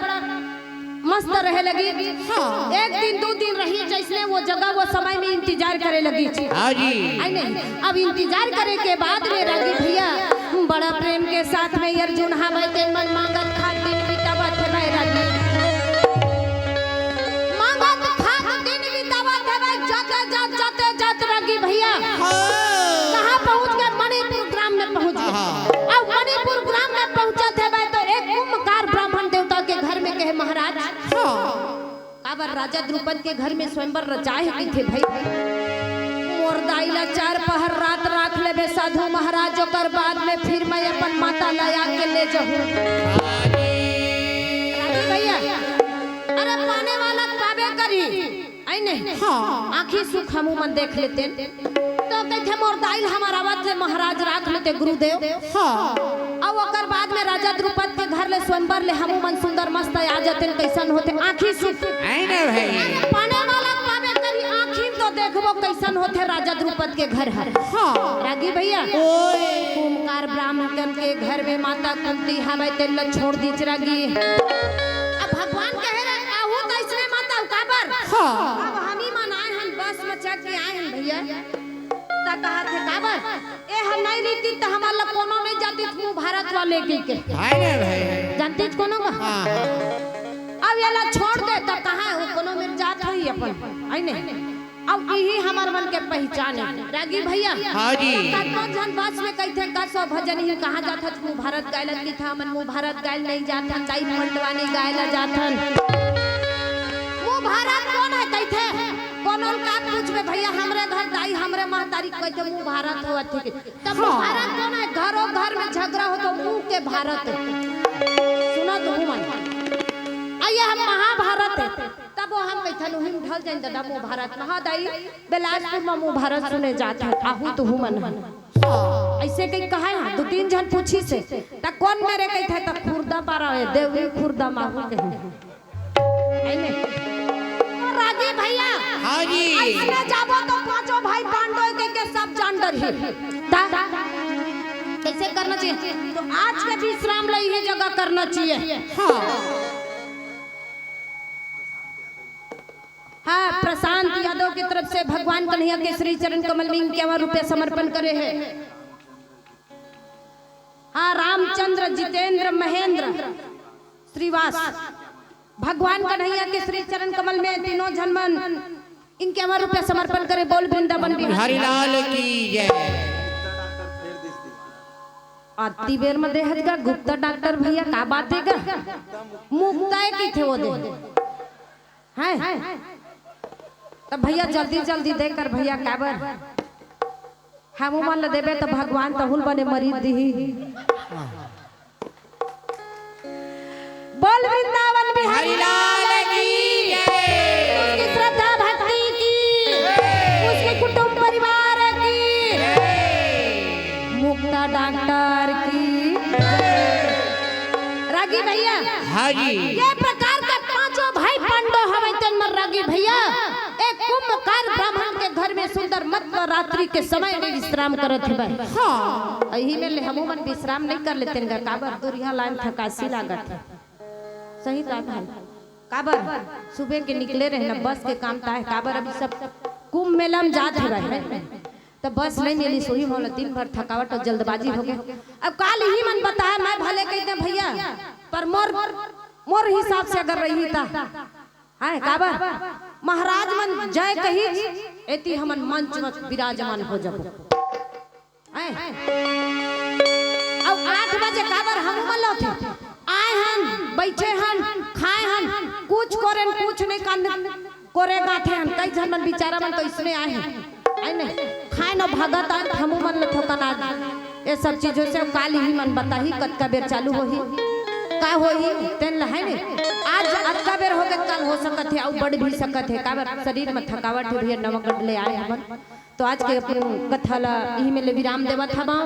मस्त रहे लगी एक दिन दो दिन रही जैसे वो जगह वो समय में इंतजार करे लगी आई नहीं अब इंतजार करे के बाद में रगी भैया बड़ा प्रेम के साथ में अर्जुन हवे तेन मन मांगत खात दिन बितावत है भाई रगी मांगत खात दिन बितावत है भाई जाते रगी भैया कहाँ पहुँच गए मणिपुर ग्राम में पहुँच गए अब मणिपुर ग्राम में पहुँचा थे भाई तो एक कुंभकार ब्राह्मण देवता के घर में कहे महाराज काबर राजा द्रुपद के घर में स्वयंवर रचाए ही थे भाई मोर दाइला 4 पहर रात राख ले साधु महाराज ओकर बाद में फिर मैं अपन माता लया के ले जाऊं भैया अरे पाने वाला पाबे करी आई नहीं आंखी सुख हमू मन देख लेते तो कहते मोर दाइल हमारा बात ले महाराज राख लेते गुरुदेव अब ओकर बाद में राजा द्रुपद के घर ले स्वयंवर ले हमू मन सुंदर मस्त आ जाते कैसन होते आंखी सुख पाने वाला पाबे करी आंखी तो देखबो कैसन होते राजा द्रुपद के घर है रागी भैया कुंभकार ब्राह्मण के घर में माता कुंती हवे तेल छोड़ दी रागी अब भगवान कहे रहे आहू तो इसमें माता काबर अब हम ही मन आए हन बस में चढ़ के आए हन भैया ता कहा थे काबर ए हम नहीं रीति त हमार ला कोनो नहीं जाती तू भारत वाले के जानती कोनो का अब ये ला छोड़ दे त कहां है कोनो मेरे जात है अपन आई नहीं अब यही हमार मन के पहचान है रागी भैया हां जी कतो जन बस में कहथे का सो भजन ही कहां जात तू भारत गायला की था मन मु भारत गायल नहीं जात दाई मंडवानी गायला जाथन मु भारत कौन है कहथे कोनो का पूछबे भैया हमरे घर दाई हमरे महतारी कहते मु भारत हो ठीक तब भारत कौन है घरों घर में झगड़ा हो तो मुंह के भारत सुना तो मन आइए हम महाभारत है तब वो हम कहथन हिम ढल जाइन दादा मु भारत महा दाई बिलासपुर में मु भारत सुने जात है आहू तो हुमन ऐसे कहीं कहा है 2-3 जन पूछी से त कौन मेरे कहथे त खुर्दा पारा है देवी खुर्दा माहू कहीं आई नहीं राजी भैया हां जी ऐसे जाबो तो पांचों भाई पांडव के सब जान डर ही कैसे करना चाहिए तो आज के विश्राम ले ये जगह करना चाहिए हाँ प्रशांत यादव की तरफ से भगवान कन्हैया के श्री चरण कमल में 51 रुपए समर्पण करे हैं हाँ रामचंद्र जितेंद्र महेंद्र श्रीवास भगवान कन्हैया के श्री चरण कमल में तीनों जन्मन 51 रुपए समर्पण करे बोल वृंदावन बिहारी लाल की जय आती बेर में देहत का गुप्ता डॉक्टर भैया का बात है का मुक्ताए की थे वो दे हैं तब भैया जल्दी जल्दी देकर भैया काबर हम मान ल देबे तो भगवान तहुल बने मरीद दी बोल वृंदावन बिहारी लाल की जय उसकी श्रद्धा भक्ति की उसके कुटुंब परिवार की मुक्ता डॉक्टर की रागी भैया हां जी ये प्रकार का पांचों भाई पांडव हवे तन मर रागी भैया एक कुंभकार ब्राह्मण के घर में सुंदर मध्य रात्रि के समय में विश्राम करत है हां यही में हमू मन विश्राम नहीं कर लेते हैं काबर दुरिया लाइन थकासी लागत है सही बात है काबर सुबह के निकले रहे ना बस के काम ता है काबर अभी सब कुंभ मेला में जात है भाई तो बस नहीं मिली सोई मोला दिन भर थकावट और जल्दबाजी हो गया अब काल ही मन बताया मैं भले कहते भैया पर मोर हिसाब से अगर रही था हां काबर महाराज मन जय कही एती हमन मंच में विराजमान हो जब अब 8 बजे काबर हम मलो थे आए हन बैठे हन खाए हन कुछ करें कुछ नहीं कान कोरे गाथे हन कई जन मन बेचारा मन तो इसमें आए हैं आई नहीं खाए न भगत हम मन ल ठोकना ये सब चीजों से काल ही मन बता ही कत का बेर चालू होही का होही तेन है ने आज अक्का बेर हो गए कल हो सकत है और बढ़ भी सकत है काबर शरीर में थकावट हो रही नमक ले आए हमन तो आज के अपन कथा ला यही में ले विराम देवत हवा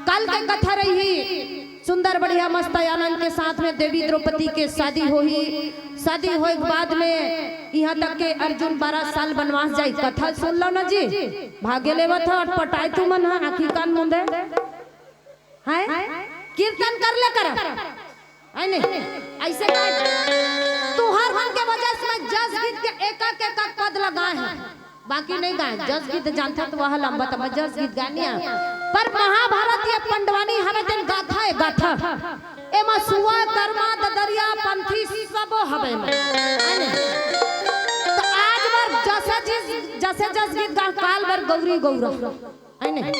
कल के कथा रही सुंदर बढ़िया मस्त आनंद के साथ में देवी द्रौपदी के शादी होई। शादी होए के बाद में यहाँ तक के अर्जुन 12 साल वनवास जाई। कथा सुन लो ना जी, भागे लेवत था और पटाई तू मन है आखी कान मुंदे है कीर्तन कर ले कर है नहीं ऐसे तुहार मन के वजह से मैं जस गीत के एक पद लगाए हैं, बाकी नहीं गाए। जस गीत जानता तो वह लंबा था, मैं जस गीत गानी है। पर महाभारत ये पंडवानी हमें दिन गाथा है गाथा एमा सुआ कर्मा ददरिया पंथी सब हवे में तो आज बार जैसे जस गीत गा काल बार गौरी गौरा है नहीं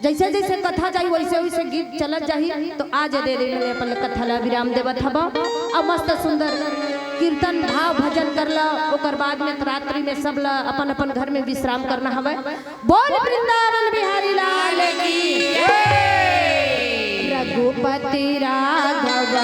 जैसे जैसे कथा जाई वैसे वैसे गीत चलत जाही। तो आज दे दे मिले अपन कथा ला विराम देवत हबा और मस्त सुंदर कीर्तन भाव भजन करला। ओकर बाद में रात्रि में सब ला अपन अपन घर में विश्राम करना हवे। बोल वृंदावन बिहारी लाल की जय। रघुपति राघव